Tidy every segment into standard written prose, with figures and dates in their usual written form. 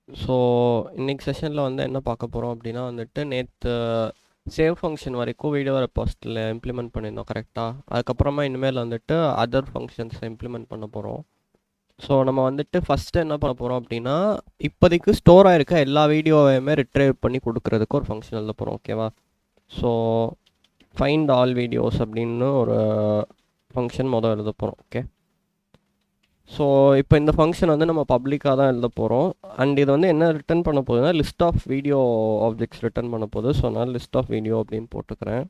So இன்னைக்கு செஷனில் வந்து என்ன பார்க்க போகிறோம் அப்படின்னா வந்துட்டு நேற்று சேவ் ஃபங்க்ஷன் வரைக்கும் வீடியோ ரெபாஸ்ட்டில் இம்ப்ளிமெண்ட் பண்ணியிருந்தோம் கரெக்டாக. அதுக்கப்புறமா இனிமேல் வந்துட்டு அதர் ஃபங்க்ஷன்ஸை இம்ப்ளிமெண்ட் பண்ண போகிறோம். ஸோ நம்ம வந்துட்டு ஃபஸ்ட்டு என்ன பண்ண போகிறோம் அப்படின்னா இப்போதைக்கு ஸ்டோர் ஆகிருக்க எல்லா வீடியோவையுமே ரிட்ரைவ் பண்ணி கொடுக்குறதுக்கு ஒரு ஃபங்க்ஷன் எழுத போகிறோம், ஓகேவா? ஸோ ஃபைண்ட் ஆல் வீடியோஸ் அப்படின்னு ஒரு ஃபங்க்ஷன் மொதல் எழுத போகிறோம், ஓகே? ஸோ இப்போ இந்த ஃபங்க்ஷன் வந்து நம்ம பப்ளிக்காக தான் எழுத போகிறோம். அண்ட் இது வந்து என்ன ரிட்டர்ன் பண்ண போகுதுன்னா list of video objects return பண்ண போகுது. ஸோ நான் லிஸ்ட் ஆஃப் வீடியோ அப்படின்னு போட்டுக்கிறேன்.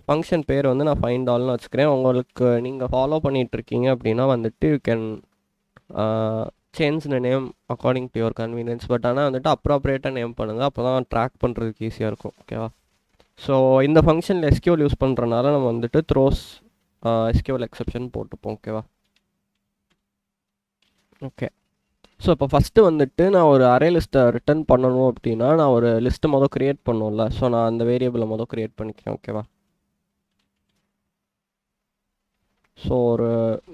ஃபங்க்ஷன் பேர் வந்து நான் ஃபைண்ட் ஆல்னு வச்சுக்கிறேன். உங்களுக்கு நீங்கள் ஃபாலோ பண்ணிகிட்ருக்கீங்க அப்படின்னா வந்துட்டு you can change the name according to your convenience. But ஆனால் வந்துட்டு அப்ராப்ரியேட்டாக நேம் பண்ணுங்கள், அப்போ தான் ட்ராக் பண்ணுறதுக்கு ஈஸியாக இருக்கும், ஓகேவா? ஸோ இந்த ஃபங்க்ஷனில் எஸ்கியூஎல் யூஸ் பண்ணுறனால நம்ம வந்துட்டு த்ரோஸ் எஸ்கியூஎல் எக்ஸெப்ஷன் போட்டுப்போம், ஓகேவா? ஓகே. ஸோ இப்போ ஃபஸ்ட்டு வந்துட்டு நான் ஒரு அரே லிஸ்ட்டை ரிட்டர்ன் பண்ணணும் அப்படின்னா நான் ஒரு லிஸ்ட்டு மொதல் க்ரியேட் பண்ணும்ல. ஸோ நான் அந்த வேரியபிளை மொதல் க்ரியேட் பண்ணிக்கிறேன், ஓகேவா? ஸோ ஒரு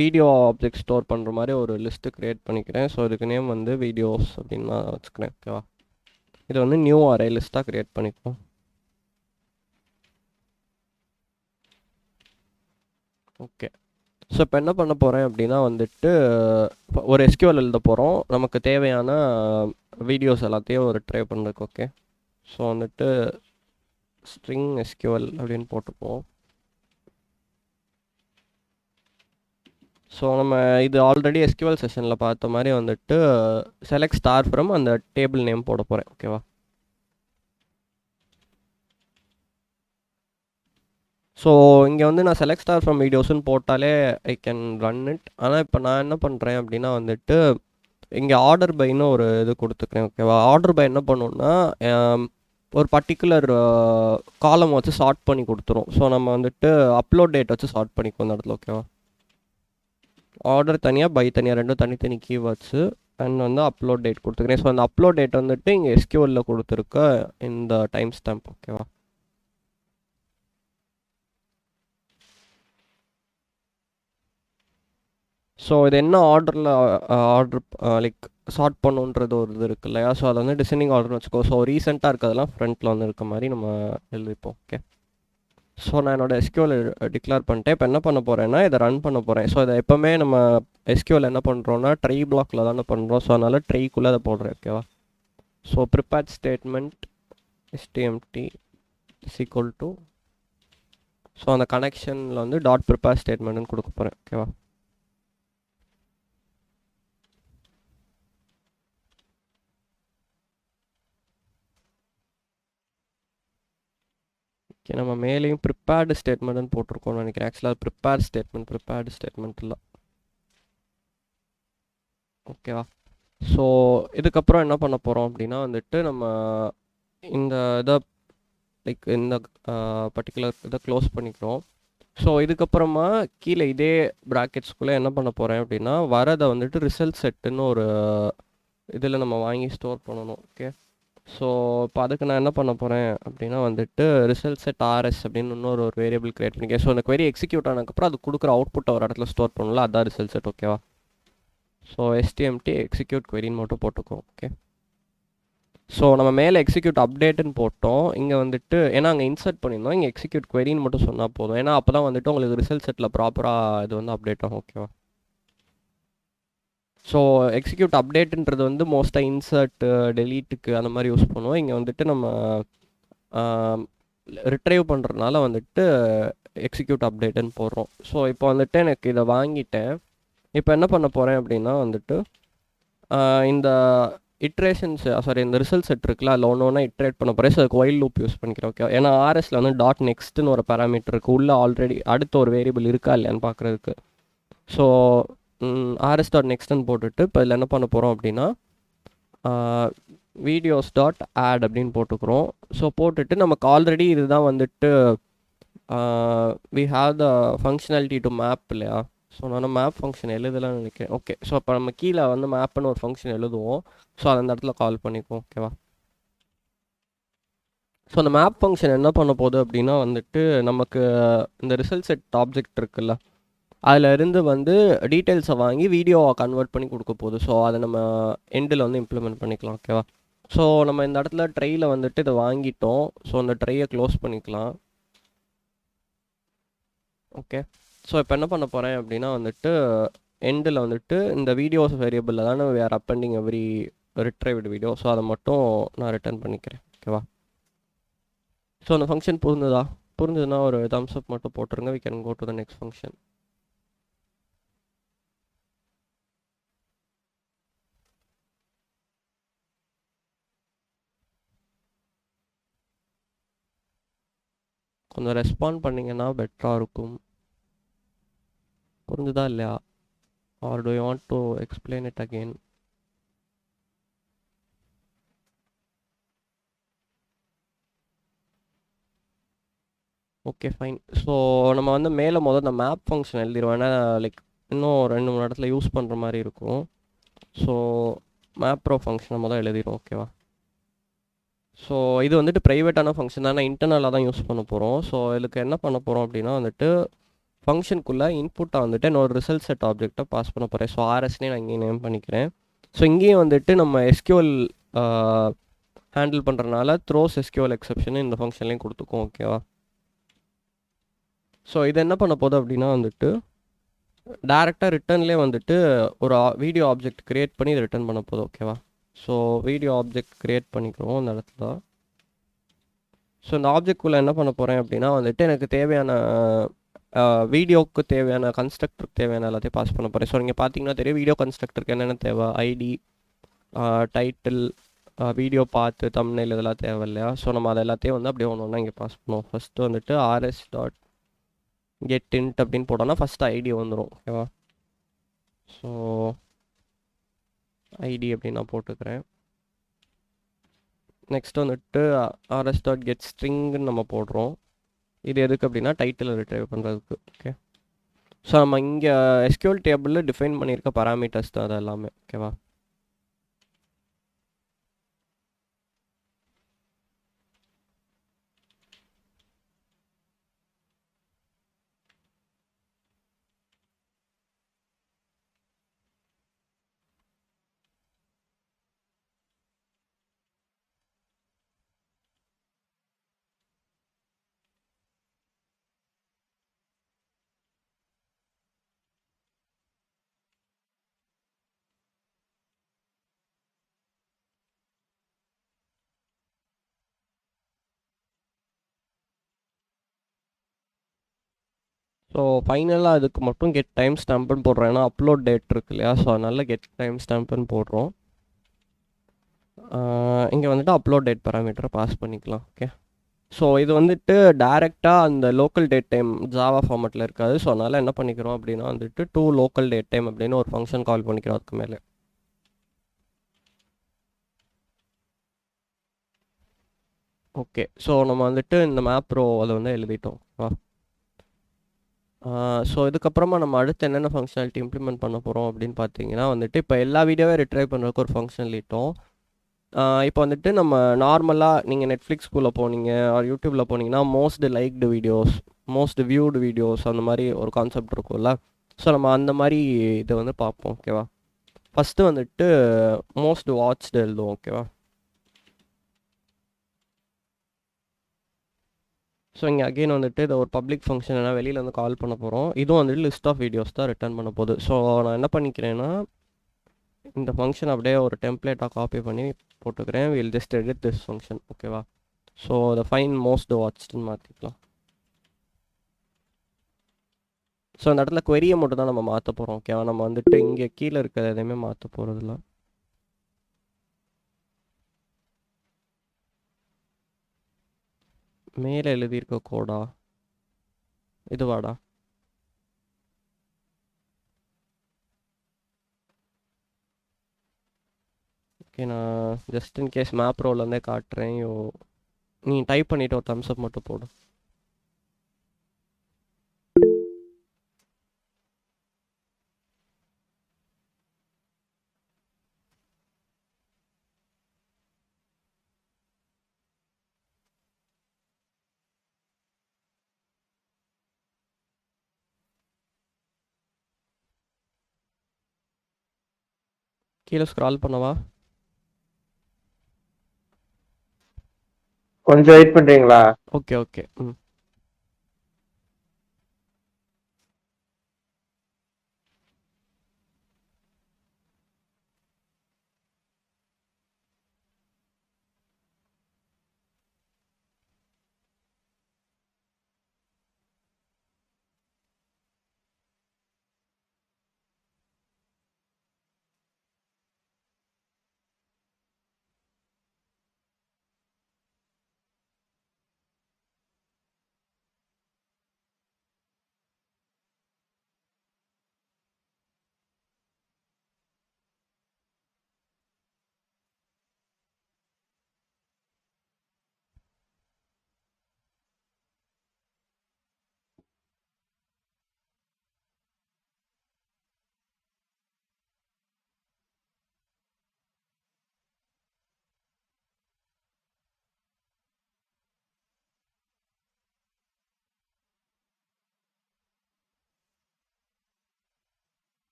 வீடியோ ஆப்ஜெக்ட் ஸ்டோர் பண்ணுற மாதிரி ஒரு லிஸ்ட்டு க்ரியேட் பண்ணிக்கிறேன். ஸோ இதுக்கு நேம் வந்து வீடியோஸ் அப்படின்னு நான் வச்சுக்கிறேன், ஓகேவா? இது வந்து நியூ அரே லிஸ்ட்டாக க்ரியேட் பண்ணிப்போம். ஓகே. ஸோ இப்போ என்ன பண்ண போகிறேன் அப்படின்னா வந்துட்டு ஒரு எஸ்கியூஎல் எழுத போகிறோம். நமக்கு தேவையான வீடியோஸ் எல்லாத்தையும் ஒரு ட்ரை பண்ணுறதுக்கு, ஓகே? ஸோ வந்துட்டு ஸ்ட்ரிங் எஸ்கியூஎல் அப்படின்னு போட்டுப்போம். ஸோ நம்ம இது ஆல்ரெடி எஸ்கியூஎல் செஷனில் பார்த்த மாதிரி வந்துட்டு செலக்ட் ஸ்டார் ஃப்ரம் அந்த டேபிள் நேம் போட போகிறேன், ஓகேவா? ஸோ இங்கே வந்து நான் செலக்ட் ஸ்டார் ஃப்ரம் வீடியோஸ்ன்னு போட்டாலே ஐ கேன் ரன் இட். ஆனால் இப்போ நான் என்ன பண்ணுறேன் அப்படின்னா வந்துட்டு இங்கே ஆர்டர் பைன்னு ஒரு இது கொடுத்துக்கிறேன், ஓகேவா? ஆர்டர் பை என்ன பண்ணுன்னா ஒரு பர்டிகுலர் காலம் வச்சு ஷார்ட் பண்ணி கொடுத்துரும். ஸோ நம்ம வந்துட்டு அப்லோட் டேட் வச்சு ஷார்ட் பண்ணிக்கோ இந்த இடத்துல, ஓகேவா? ஆர்டர் தனியாக பை தனியாக ரெண்டும் தனித்தனி கீவேர்ட்ஸு. அண்ட் வந்து அப்லோட் டேட் கொடுத்துக்கிறேன். ஸோ அந்த அப்லோட் டேட் வந்துட்டு இங்கே எஸ்கியூஎல்ல கொடுத்துருக்க இந்த டைம் ஸ்டாம்ப், ஓகேவா? ஸோ இது என்ன ஆர்டரில் ஆர்டர் லைக் ஷார்ட் பண்ணுன்றது ஒரு இது இருக்கு இல்லையா? ஸோ அதை வந்து டிசைனிங் ஆர்டர்னு வச்சுக்கோ. ஸோ ரீசெண்டாக இருக்கிறதெல்லாம் ஃப்ரண்ட்டில் வந்து இருக்க மாதிரி நம்ம எழுதிப்போம், ஓகே? ஸோ நான் என்னோடய எஸ்கியூஎல் டிக்ளேர் பண்ணிட்டேன். இப்போ என்ன பண்ண போகிறேன்னா இதை ரன் பண்ண போகிறேன். ஸோ இதை எப்போவுமே நம்ம எஸ்கியூஎல் என்ன பண்ணுறோன்னா ட்ரை பிளாக்ல தானே பண்ணுறோம். ஸோ அதனால் ட்ரைக்குள்ளே அதை போடுறேன், ஓகேவா? So prepared statement STMT is equal to so அந்த கனெக்ஷனில் வந்து டாட் ப்ரிப்பேர் ஸ்டேட்மெண்ட்னு கொடுக்க போகிறேன், ஓகேவா? ஓகே, நம்ம மேலேயும் ப்ரிப்பேர்டு ஸ்டேட்மெண்ட்னு போட்டிருக்கோம்னு நினைக்கிறேன். ஆக்சுவலாக ப்ரிப்பேர்டு ஸ்டேட்மெண்ட் இல்லை, ஓகேவா? ஸோ இதுக்கப்புறம் என்ன பண்ண போகிறோம் அப்படின்னா வந்துட்டு நம்ம இந்த இதை லைக் இந்த பர்டிகுலர் இதை க்ளோஸ் பண்ணிக்கிறோம். ஸோ இதுக்கப்புறமா கீழே இதே ப்ராக்கெட்ஸ்குள்ளே என்ன பண்ண போகிறேன் அப்படின்னா வரதை வந்துட்டு ரிசல்ட் செட்டுன்னு ஒரு இதில் நம்ம வாங்கி ஸ்டோர் பண்ணணும், ஓகே? ஸோ இப்போ அதுக்கு நான் என்ன பண்ண போகிறேன் அப்படின்னா வந்துட்டு ரிசல்ட் செட் ஆர்எஸ் அப்படின்னு இன்னொரு வேரியபிள் க்ரியேட் பண்ணிக்கிறேன். ஸோ அந்த query எக்ஸிக்யூட் ஆனதுக்கப்புறம் அது கொடுக்குற அவுட்புட்டை ஒரு இடத்துல ஸ்டோர் பண்ணல, அதுதான் ரிசல்ட் செட், ஓகேவா? ஸோ எஸ்டிஎம்டி எக்ஸிக்யூட் queryன்னு மட்டும் போட்டுக்கோம், ஓகே? ஸோ நம்ம மேலே எக்ஸிக்யூட் அப்டேட்டுன்னு போட்டோம். இங்கே வந்துட்டு ஏன்னா அங்கே இன்சர்ட் பண்ணியிருந்தோம், இங்கே எக்ஸிக்யூட் queryன்னு மட்டும் சொன்னால் போதும். ஏன்னா அப்போ தான் வந்துட்டு உங்களுக்கு ரிசல்ட் செட்டில் ப்ராப்பராக இது வந்து அப்டேட் ஆகும், ஓகேவா? ஸோ எக்ஸிக்யூட் அப்டேட்டுன்றது வந்து மோஸ்ட்டாக இன்சர்ட் டெலீட்டுக்கு அந்த மாதிரி யூஸ் பண்ணுவோம். இங்கே வந்துட்டு நம்ம ரிட்ரைவ் பண்ணுறதுனால வந்துட்டு எக்ஸிக்யூட் அப்டேட்டுன்னு போடுறோம். ஸோ இப்போ வந்துட்டு எனக்கு இதை வாங்கிட்டேன். இப்போ என்ன பண்ண போகிறேன் அப்படின்னா வந்துட்டு இந்த இட்ரேஷன்ஸ் இந்த ரிசல்ட் செட் இருக்குல்ல, அதில் ஒன்று ஒன்றா இட்ரேட் பண்ண போகிறேன். ஸோ அதுக்கு ஒயில் லூப் யூஸ் பண்ணிக்கிறேன், ஓகே? ஏன்னா ஆர்எஸில் வந்து டாட் நெக்ஸ்ட்னு ஒரு பேராமீட்டர் இருக்குது. உள்ளே ஆல்ரெடி அடுத்த ஒரு வேரியபிள் இருக்கா இல்லையான்னு பார்க்குறதுக்கு. ஸோ ஆர்எஸ் டாட் நெக்ஸ்ட்னு போட்டுட்டு இப்போ இதில் என்ன பண்ண போகிறோம் அப்படின்னா வீடியோஸ் டாட் ஆட் அப்படின்னு போட்டுக்கிறோம். ஸோ போட்டுட்டு நமக்கு ஆல்ரெடி இதுதான் வந்துட்டு we have the functionality to map இல்லையா? ஸோ நான் மேப் ஃபங்க்ஷன் எழுதலாம்னு நினைக்கிறேன், ஓகே? ஸோ அப்போ நம்ம கீழே வந்து மேப்னு ஒரு ஃபங்க்ஷன் எழுதுவோம். ஸோ அதை அந்த இடத்துல கால் பண்ணிக்குவோம், ஓகேவா? ஸோ அந்த மேப் ஃபங்க்ஷன் என்ன பண்ண போகுது அப்படின்னா வந்துட்டு நமக்கு இந்த ரிசல்ட் செட் ஆப்ஜெக்ட் இருக்குல்ல, அதில் இருந்து வந்து டீட்டெயில்ஸை வாங்கி வீடியோவை கன்வெர்ட் பண்ணி கொடுக்க போகுது. ஸோ அதை நம்ம எண்டில் வந்து இம்ப்ளிமெண்ட் பண்ணிக்கலாம். ஓகேவா? ஸோ நம்ம இந்த இடத்துல ட்ரையில் வந்துட்டு இதை வாங்கிட்டோம். ஸோ அந்த ட்ரையை க்ளோஸ் பண்ணிக்கலாம். ஓகே. ஸோ இப்போ என்ன பண்ண போகிறேன் அப்படின்னா வந்துட்டு எண்டில் வந்துட்டு இந்த வீடியோஸ் வேரியபிளில் தானே we are appending every retrieved video. So அதை மட்டும் நான் ரிட்டர்ன் பண்ணிக்கிறேன். ஓகேவா? ஸோ அந்த ஃபங்க்ஷன் புரிஞ்சுதுன்னா ஒரு தம்ஸ் அப் மட்டும் போட்டுருங்க. we can go to the next function. கொஞ்சம் ரெஸ்பாண்ட் பண்ணிங்கன்னா பெட்டராக இருக்கும். புரிஞ்சுதா இல்லையா? Or do you want to explain it again? Okay fine. So நம்ம வந்து மேலே இந்த மேப் ஃபங்க்ஷன் எழுதிடுவோம். ஏன்னா லைக் இன்னும் 2-3 இடத்துல யூஸ் பண்ணுற மாதிரி இருக்கும். ஸோ மேப் ப்ரோ ஃபங்க்ஷனை எழுதிடும். ஓகேவா? ஸோ இது வந்துட்டு ப்ரைவேட்டான ஃபங்க்ஷன் தான், இன்டர்னலாக தான் யூஸ் பண்ண போகிறோம். ஸோ இதுக்கு என்ன பண்ண போகிறோம் அப்படின்னா வந்துட்டு ஃபங்க்ஷனுக்குள்ளே இன்புட்டாக வந்துட்டு என்னோட ரிசல்ட் செட் ஆப்ஜெக்டை பாஸ் பண்ண போகிறேன். ஸோ ஆர்எஸ்னே நான் இங்கேயும் நேம் பண்ணிக்கிறேன். ஸோ இங்கேயும் வந்துட்டு நம்ம எஸ்கியூஎல் ஹேண்டில் பண்ணுறதுனால த்ரோஸ் எஸ்கியூஎல் எக்ஸப்ஷன் இந்த ஃபங்க்ஷன்லேயும் கொடுத்துக்கும். ஓகேவா? ஸோ இது என்ன பண்ண போகுது அப்படின்னா வந்துட்டு டேரெக்டாக ரிட்டர்ன்லேயே வந்துட்டு ஒரு வீடியோ ஆப்ஜெக்ட் க்ரியேட் பண்ணி இதை ரிட்டர்ன் பண்ண போதும். ஓகேவா? ஸோ வீடியோ ஆப்ஜெக்ட் க்ரியேட் பண்ணிக்கிறோம் அந்த இடத்துல. ஸோ இந்த ஆப்ஜெக்ட்குள்ளே என்ன பண்ண போகிறேன் அப்படின்னா வந்துட்டு எனக்கு தேவையான வீடியோவுக்கு தேவையான கன்ஸ்ட்ரக்டருக்கு தேவையான எல்லாத்தையும் பாஸ் பண்ண போகிறேன். ஸோ நீங்கள் பார்த்தீங்கன்னா தெரியும் வீடியோ கன்ஸ்ட்ரக்டருக்கு என்னென்ன தேவை. ஐடி, டைட்டில், வீடியோ பார்த்து தம்ப்நெயில் இதெல்லாம் தேவை இல்லையா? ஸோ நம்ம அதை எல்லாத்தையும் வந்து அப்படியே ஒன்று ஒன்றா இங்கே பாஸ் பண்ணுவோம். ஃபஸ்ட்டு வந்துட்டு ஆர்எஸ் டாட் கெட் இன்ட் அப்படின்னு போட்டோம்னா ஃபஸ்ட்டு ஐடி வந்துடும். ஓகேவா? ஸோ ஐடி அப்படின்னு நான் போட்டுக்கிறேன். நெக்ஸ்ட் வந்துட்டு ஆர்எஸ் டாட் கெட் ஸ்ட்ரிங்னு நம்ம போடுறோம். இது எதுக்கு அப்படின்னா டைட்டில் ரிட்ரைவ் பண்ணுறதுக்கு. ஓகே. ஸோ நம்ம இங்கே எஸ்கியூஎல் டேபிளில் டிஃபைன் பண்ணியிருக்க பராமீட்டர்ஸ் தான் அது எல்லாமே. ஓகேவா? ஸோ ஃபைனலாக அதுக்கு மட்டும் கெட் டைம் ஸ்டாம்ப்னு போடுறோம். ஏன்னா அப்லோட் டேட் இருக்கு இல்லையா? ஸோ அதனால கெட் டைம் ஸ்டாம்ப்னு போடுறோம். இங்கே வந்துட்டு அப்லோட் டேட் பராமீட்டரை பாஸ் பண்ணிக்கலாம். ஓகே. ஸோ இது வந்துட்டு டைரெக்டாக அந்த லோக்கல் டேட் டைம் ஜாவா ஃபார்மெட்டில் இருக்காது. ஸோ அதனால் என்ன பண்ணிக்கிறோம் அப்படின்னா வந்துட்டு டூ லோக்கல் டேட் டைம் அப்படின்னு ஒரு ஃபங்க்ஷன் கால் பண்ணிக்கிறோம் அதுக்கு மேலே. ஓகே. ஸோ நம்ம வந்துட்டு இந்த மேப் ப்ரோ அதை வந்து எழுதிட்டோம். ஸோ இதுக்கப்புறமா நம்ம அடுத்து என்னென்ன ஃபங்க்ஷனாலிட்டி இம்ப்ளிமெண்ட் பண்ண போகிறோம் அப்படின்னு பார்த்தீங்கன்னா வந்துட்டு இப்போ எல்லா வீடியோவே ரிட்ரைவ் பண்ணுறதுக்கு ஒரு ஃபங்க்ஷன் எழுதிட்டோம். இப்போ வந்துட்டு நம்ம நார்மலாக நீங்கள் நெட்ஃப்ளிக்ஸ்குள்ளே போனீங்க ஆர் யூடியூப்பில் போனீங்கன்னா most liked videos, most viewed videos அந்த மாதிரி ஒரு கான்செப்ட் இருக்கும்ல. ஸோ நம்ம அந்த மாதிரி இதை வந்து பார்ப்போம். ஓகேவா? ஃபஸ்ட்டு வந்துட்டு மோஸ்ட் வாட்ச்டு எழுதுவோம். ஓகேவா? ஸோ இங்கே அகெயின் வந்துட்டு இதை ஒரு பப்ளிக் ஃபங்க்ஷன் என்ன வெளியில் வந்து கால் பண்ண போகிறோம். இதுவும் வந்துட்டு லிஸ்ட் ஆஃப் வீடியோஸ் தான் ரிட்டர்ன் பண்ண போகுது. ஸோ நான் என்ன பண்ணிக்கிறேன்னா இந்த ஃபங்க்ஷன் அப்படியே ஒரு டெம்ப்ளேட்டாக காப்பி பண்ணி போட்டுக்கிறேன். Will just edit this function. ஓகேவா? ஸோ அதை ஃபைன் மோஸ்ட் வாட்ச்டுன்னு மாற்றிக்கலாம். ஸோ அந்த இடத்துல query-யை மட்டும் தான் நம்ம மாற்ற போகிறோம். ஓகேவா? நம்ம வந்துட்டு இங்கே கீழே இருக்கிறது எதையுமே மாற்ற போகிறதில்ல. மேலே எழுதியிருக்க கோடா இதுவாடா? ஓகே. நான் ஜஸ்ட் இன் கேஸ் மேப் ரோலேருந்தே காட்டுறேன். நீ டைப் பண்ணிவிட்டு ஒரு தம்ஸ் அப் மட்டும் போடு. கீழே ஸ்க்ரால் பண்ணவா? கொஞ்சம் வெயிட் பண்றீங்களா? Okay okay. ம்.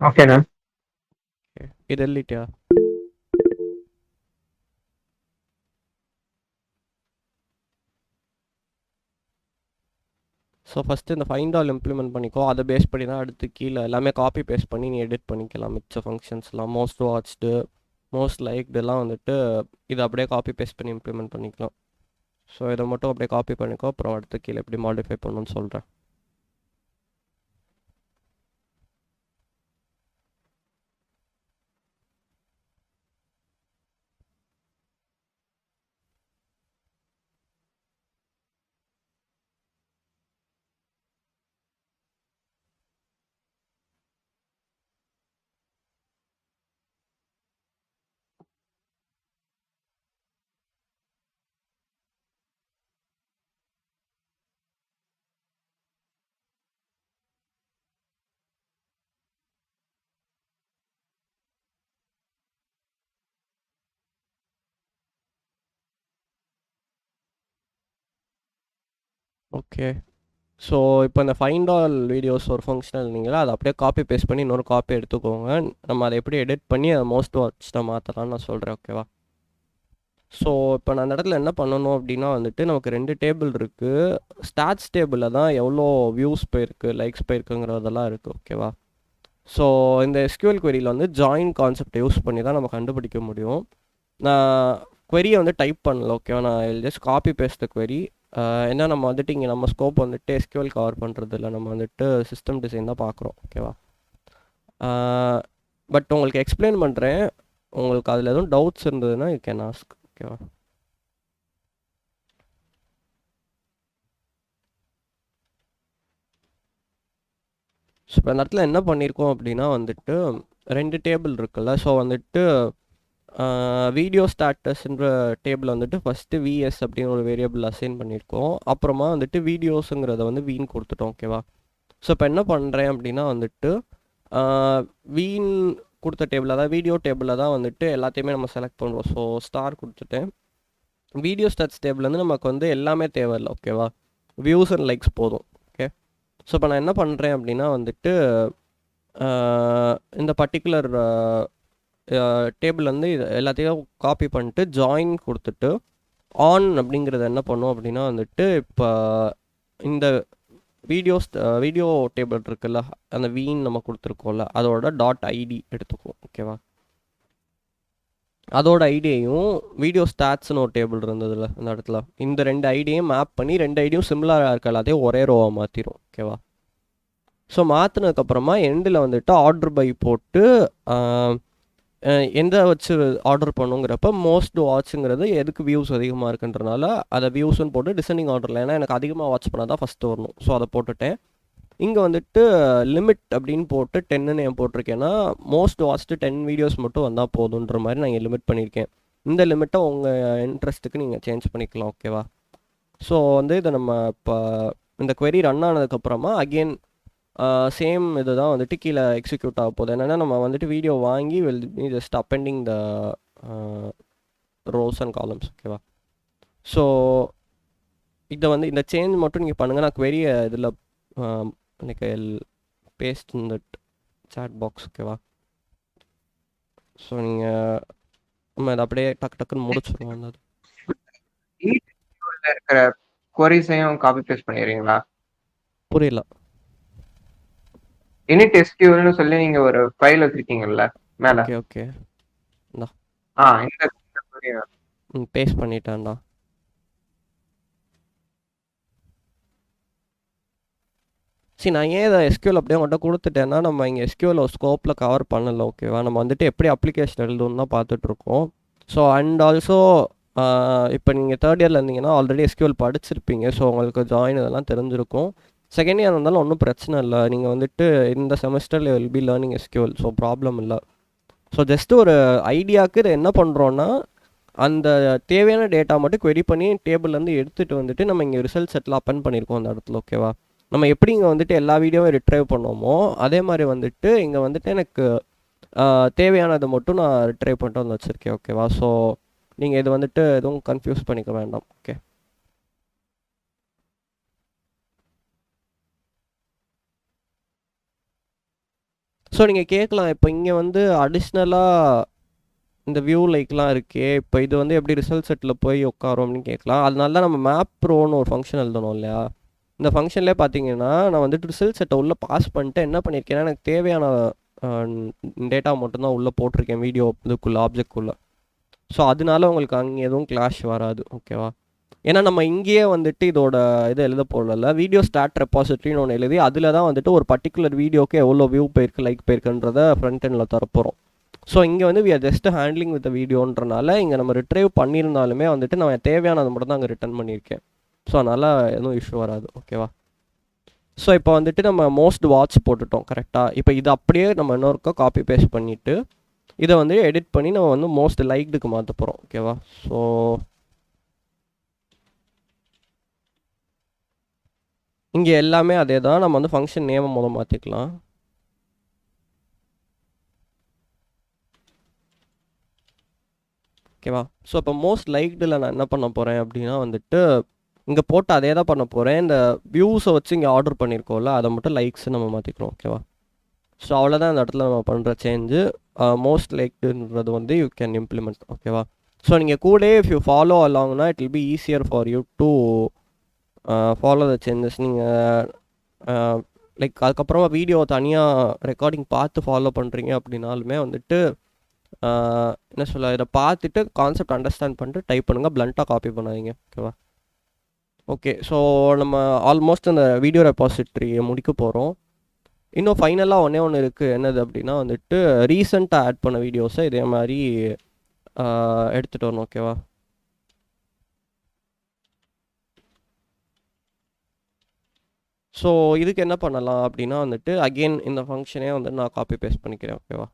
ஓகேண்ணா. ஓகே. இது எழுதிட்டியா? ஸோ ஃபஸ்ட்டு இந்த ஃபைண்ட் ஆல் இம்ப்ளிமெண்ட் பண்ணிக்கோ. அதை பேஸ் பண்ணி தான் அடுத்து கீழே எல்லாமே காப்பி பேஸ்ட் பண்ணி நீ எடிட் பண்ணிக்கலாம். மிச்ச ஃபங்க்ஷன்ஸ்லாம் மோஸ்ட் வாட்ச்டு, மோஸ்ட் லைக்டெல்லாம் வந்துட்டு இதை அப்படியே காப்பி பேஸ்ட் பண்ணி இம்ப்ளிமெண்ட் பண்ணிக்கலாம். ஸோ இதை மட்டும் அப்படியே காப்பி பண்ணிக்கோ. அப்புறம் அடுத்து கீழே எப்படி மாடிஃபை பண்ணணும்னு சொல்கிறேன். ஓகே. ஸோ இப்போ இந்த ஃபைண்ட் ஆல் வீடியோஸ் ஒரு ஃபங்க்ஷனல் நீங்களா அதை அப்படியே காப்பி பேஸ்ட் பண்ணி இன்னொரு காப்பி எடுத்துக்கோங்க. நம்ம அதை எப்படி எடிட் பண்ணி அதை மோஸ்ட் வாட்ச்டை மாற்றலாம்னு நான் சொல்கிறேன். ஓகேவா? ஸோ இப்போ நான் அந்த இடத்துல என்ன பண்ணணும் அப்படின்னா வந்துட்டு நமக்கு 2 டேபிள் இருக்குது. ஸ்டாட்ஸ் டேபிளில் தான் எவ்வளோ வியூஸ் போயிருக்கு, லைக்ஸ் போயிருக்குங்கிறதெல்லாம் இருக்குது. ஓகேவா? ஸோ இந்த எஸ்கியூஎல் queryல வந்து ஜாயின் கான்செப்டை யூஸ் பண்ணி தான் நம்ம கண்டுபிடிக்க முடியும். நான் queryயை வந்து டைப் பண்ணல. ஓகேவா? நான் ஜஸ்ட் காப்பி பேஸ்ட் query. ஏன்னா நம்ம வந்துட்டு இங்கே நம்ம ஸ்கோப் வந்துட்டு எஸ்கியூஎல் கவர் பண்ணுறது இல்லை, நம்ம வந்துட்டு சிஸ்டம் டிசைன் தான் பார்க்குறோம். ஓகேவா? பட் உங்களுக்கு எக்ஸ்பிளைன் பண்ணுறேன். உங்களுக்கு அதில் எதுவும் டவுட்ஸ் இருந்ததுன்னா யூ கேன் ஆஸ்க். ஓகேவா? ஸோ இப்போ இந்த இடத்துல என்ன பண்ணியிருக்கோம் அப்படின்னா வந்துட்டு 2 டேபிள் இருக்குல்ல. ஸோ வந்துட்டு வீடியோ ஸ்டாட்டஸ்ன்ற டேபிள் வந்துட்டு ஃபஸ்ட்டு விஎஸ் அப்படின்னு ஒரு வேரியபிள் அசைன் பண்ணியிருக்கோம். அப்புறமா வந்துட்டு வீடியோஸுங்கிறத வந்து வீன் கொடுத்துட்டோம். ஓகேவா? ஸோ இப்போ என்ன பண்ணுறேன் அப்படின்னா வந்துட்டு வீன் கொடுத்த டேபிள், அதாவது வீடியோ டேபிளில் தான் வந்துட்டு எல்லாத்தையுமே நம்ம செலக்ட் பண்ணுறோம். ஸோ ஸ்டார் கொடுத்துட்டேன். வீடியோ ஸ்டாட்ஸ் டேபிள் வந்து நமக்கு வந்து எல்லாமே தேவையில்லை. ஓகேவா? வியூஸ் அண்ட் லைக்ஸ் போதும். ஓகே. ஸோ இப்போ நான் என்ன பண்ணுறேன் அப்படின்னா வந்துட்டு இந்த பர்டிகுலர் டேபிள் வந்து இது எல்லாத்தையும் காப்பி பண்ணிட்டு ஜாயின் கொடுத்துட்டு ஆன் அப்படிங்கிறத என்ன பண்ணோம் அப்படின்னா வந்துட்டு இப்போ இந்த வீடியோ டேபிள் இருக்குல்ல, அந்த வீன் நம்ம கொடுத்துருக்கோம்ல, அதோட டாட் ஐடி எடுத்துக்குவோம். ஓகேவா? அதோட ஐடியையும் வீடியோ ஸ்டாட்ஸ்னு ஒரு டேபிள் இருந்ததுல இந்த இடத்துல, இந்த 2 ஐடியையும் மேப் பண்ணி 2 ஐடியும் சிமிலராக இருக்க எல்லாத்தையும் ஒரே ரோவாக மாற்றிடும். ஓகேவா? ஸோ மாற்றினதுக்கப்புறமா எண்டில் வந்துட்டு ஆர்டர் பை போட்டு எந்த வச்சு ஆர்டர் பண்ணுங்கிறப்ப மோஸ்ட் வாட்சுங்கிறது எதுக்கு வியூஸ் அதிகமாக இருக்குன்றனால அதை வியூஸ்ன்னு போட்டு டிசெண்டிங் ஆர்டரில், ஏன்னா எனக்கு அதிகமாக வாட்ச் பண்ணால் தான் ஃபஸ்ட்டு வரணும். ஸோ அதை போட்டுட்டேன். இங்கே வந்துட்டு லிமிட் அப்படின்னு போட்டு 10ன்னு ஏன் போட்டிருக்கேன்னா மோஸ்ட் வாட்ச்டு 10 வீடியோஸ் மட்டும் வந்தால் போதுன்ற மாதிரி நான் இங்கே லிமிட் பண்ணியிருக்கேன். இந்த லிமிட்டை உங்கள் இன்ட்ரெஸ்ட்டுக்கு நீங்கள் சேஞ்ச் பண்ணிக்கலாம். ஓகேவா? ஸோ வந்து இதை நம்ம இப்போ இந்த query ரன் ஆனதுக்கப்புறமா அகெயின் சேம் இது தான் வந்துட்டு கீழே எக்ஸிக்யூட் ஆக போகுது. என்னென்னா நம்ம வந்துட்டு வீடியோ வாங்கி will just appending the rows and columns ஓகேவா. ஸோ இதை வந்து இந்த சேஞ்ச் மட்டும் நீங்கள் பண்ணுங்கள். நான் query இதில் லைக் பேஸ்ட் இந்த சாட் பாக்ஸ் ஓகேவா. ஸோ நீங்கள் நம்ம அதை அப்படியே டக்கு டக்குன்னு முடிச்சிடுவோம். அந்த இனிட் இருக்கிற queries-ஐயும் காப்பி பேஸ்ட் பண்ணிடுறீங்களா? புரியல. இனிட் எஸ்கியூஎல்னு சொல்லி நீங்க ஒரு ஃபைல் வச்சிருக்கீங்கல்ல மேல. ஓகே ஓகே இந்தா இந்த query பேஸ்ட் பண்ணிட்டேன்டா. சரி, நான் ஏன் இதை எஸ்கியூஎல் அப்படியே உங்கள்கிட்ட கொடுத்துட்டேன்னா, நம்ம இங்கே எஸ்கியூஎல் ஸ்கோப்பில் கவர் பண்ணலை ஓகேவா. நம்ம வந்துட்டு எப்படி அப்ளிகேஷன் எழுதணும்னு தான் பார்த்துட்ருக்கோம். ஸோ அண்ட் ஆல்சோ இப்போ நீங்கள் தேர்ட் இயரில் இருந்தீங்கன்னா ஆல்ரெடி எஸ்கியூஎல் படிச்சிருப்பீங்க. ஸோ உங்களுக்கு ஜாயின் இதெல்லாம் தெரிஞ்சிருக்கும். செகண்ட் இயர் இருந்தாலும் ஒன்றும் பிரச்சனை இல்லை. நீங்கள் வந்துட்டு இந்த செமஸ்டரில் will be learning SQL, so problem இல்லை. ஸோ ஜஸ்ட்டு ஒரு ஐடியாவுக்கு இதை என்ன பண்ணுறோன்னா, அந்த தேவையான டேட்டா மட்டும் query பண்ணி டேபிள்லேருந்து எடுத்துகிட்டு வந்துட்டு நம்ம இங்கே ரிசல்ட் செட்டில் அப்பன் பண்ணியிருக்கோம் அந்த இடத்துல ஓகேவா. நம்ம எப்படி இங்கே வந்துட்டு எல்லா வீடியோவும் ரிட்ரைவ் பண்ணோமோ அதே மாதிரி வந்துட்டு இங்கே வந்துட்டு எனக்கு தேவையானதை மட்டும் நான் ரிட்ரைவ் பண்ணிட்டு வந்து வச்சுருக்கேன் ஓகேவா. ஸோ நீங்கள் இது வந்துட்டு எதுவும் கன்ஃபியூஸ் பண்ணிக்க வேண்டாம். ஓகே, ஸோ நீங்கள் கேட்கலாம், இப்போ இங்கே வந்து அடிஷ்னலாக இந்த வியூ லைக்லாம் இருக்கே, இப்போ இது வந்து எப்படி ரிசல்ட் செட்டில் போய் உட்காரும் அப்படின்னு கேட்கலாம். அதனால தான் நம்ம மேப் ப்ரோன்னு ஒரு ஃபங்க்ஷன் எழுதணும் இல்லையா. இந்த ஃபங்க்ஷன்லேயே பார்த்தீங்கன்னா நான் வந்துட்டு ரிசல்ட் செட்டை உள்ளே பாஸ் பண்ணிட்டு என்ன பண்ணியிருக்கேன்னா, எனக்கு தேவையான டேட்டா மட்டும்தான் உள்ளே போட்டிருக்கேன் வீடியோ இதுக்குள்ளே ஆப்ஜெக்ட்குள்ளே. ஸோ அதனால உங்களுக்கு அங்கே எதுவும் கிளாஷ் வராது ஓகேவா. ஏன்னா நம்ம இங்கேயே வந்துட்டு இதோட இது எழுத போடல, வீடியோ ஸ்டார்ட் ரெப்பாசிட்டரின்னு ஒன்று எழுதி அதில் தான் வந்துட்டு ஒரு பர்டிகுலர் வீடியோக்கு எவ்வளோ வியூ போயிருக்கு லைக் போயிருக்குன்றத ஃப்ரண்ட் எண்டில் தரப்போகிறோம். ஸோ இங்கே வந்து we are just handling with வீடியோன்றனால இங்கே நம்ம ரிட்ரைவ் பண்ணியிருந்தாலுமே வந்துட்டு நான் தேவையானது மட்டும் தான் அங்கே ரிட்டர்ன் பண்ணியிருக்கேன். ஸோ அதனால் எதுவும் இஷ்யூ வராது ஓகேவா. ஸோ இப்போ வந்துட்டு நம்ம மோஸ்ட் வாட்ச் போட்டுட்டோம் கரெக்டாக. இப்போ இது அப்படியே நம்ம இன்னொருக்கா காப்பி பேஸ்ட் பண்ணிவிட்டு இதை வந்து எடிட் பண்ணி நம்ம வந்து மோஸ்ட் லைக்டுக்கு மாற்ற போகிறோம் ஓகேவா. ஸோ இங்கே எல்லாமே அதே தான். நம்ம வந்து ஃபங்க்ஷன் நேமை முதல் மாற்றிக்கலாம். ஓகேவா. ஸோ இப்போ மோஸ்ட் லைக்டில் நான் என்ன பண்ண போகிறேன் அப்படின்னா வந்துட்டு இங்கே போட்டு அதே தான் பண்ண போகிறேன். இந்த வியூஸை வச்சு இங்கே ஆர்டர் பண்ணியிருக்கோம்ல அதை மட்டும் லைக்ஸ் நம்ம மாற்றிக்கிறோம் ஓகேவா. ஸோ அவ்வளோதான் இந்த இடத்துல நம்ம பண்ணுற சேஞ்சு. மோஸ்ட் லைக்டுன்றது வந்து யூ கேன் இம்ப்ளிமெண்ட் ஓகேவா. ஸோ நீங்கள் கூட இஃப் யூ ஃபாலோ அலாங்னா it will be easier for you to follow the changes. நீங்கள் லைக் அதுக்கப்புறமா வீடியோ தனியாக ரெக்கார்டிங் பார்த்து ஃபாலோ பண்ணுறீங்க அப்படின்னாலுமே வந்துட்டு என்ன சொல்ல, இதை பார்த்துட்டு கான்செப்ட் அண்டர்ஸ்டாண்ட் பண்ணிட்டு டைப் பண்ணுங்கள், பிளண்ட்டாக காப்பி பண்ணாதீங்க ஓகேவா. ஓகே, ஸோ நம்ம ஆல்மோஸ்ட் அந்த வீடியோ ரெபாசிட்ரியை முடிக்க போகிறோம். இன்னும் ஃபைனலாக ஒன்று இருக்குது. என்னது அப்படின்னா வந்துட்டு ரீசெண்டாக ஆட் பண்ண வீடியோஸை இதே மாதிரி எடுத்துகிட்டு வரணும் ஓகேவா. ஸோ இதுக்கு என்ன பண்ணலாம் அப்படின்னா வந்துட்டு அகெயின் இந்த ஃபங்க்ஷனே வந்து நான் காப்பி பேஸ்ட் பண்ணிக்கிறேன் ஓகேவா.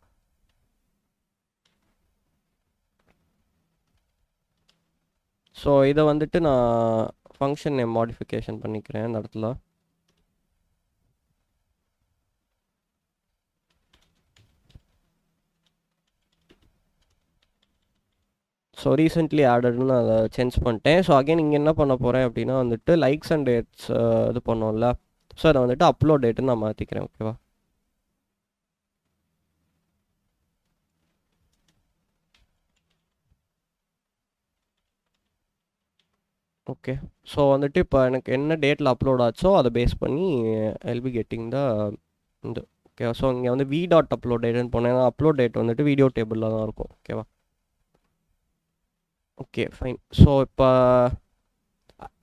ஸோ இதை வந்துட்டு நான் ஃபங்க்ஷன் நேம் மாடிஃபிகேஷன் பண்ணிக்கிறேன் இந்த இடத்துல. ஸோ ரீசெண்ட்லி ஆடட்னு அதை சேஞ்ச் பண்ணிட்டேன். ஸோ அகைன் இங்கே என்ன பண்ண போகிறேன் அப்படின்னா வந்துட்டு லைக்ஸ் அண்ட் டேட்ஸ் இது பண்ணோம்ல, ஸோ அதை வந்துட்டு அப்லோட் டேட்டுன்னு நான் மாற்றிக்கிறேன் ஓகேவா. ஓகே, ஸோ வந்துட்டு இப்போ எனக்கு என்ன டேட்டில் அப்லோட் ஆச்சோ அதை பேஸ் பண்ணி எல் பி கெட்டிங் த இந்த ஓகேவா. ஸோ இங்கே வந்து வி டாட் அப்லோட் டேட்டுன்னு போனேன். அப்லோட் டேட் வந்துட்டு வீடியோ டேபிளில் தான் இருக்கும் ஓகேவா. Okay fine. ஸோ இப்போ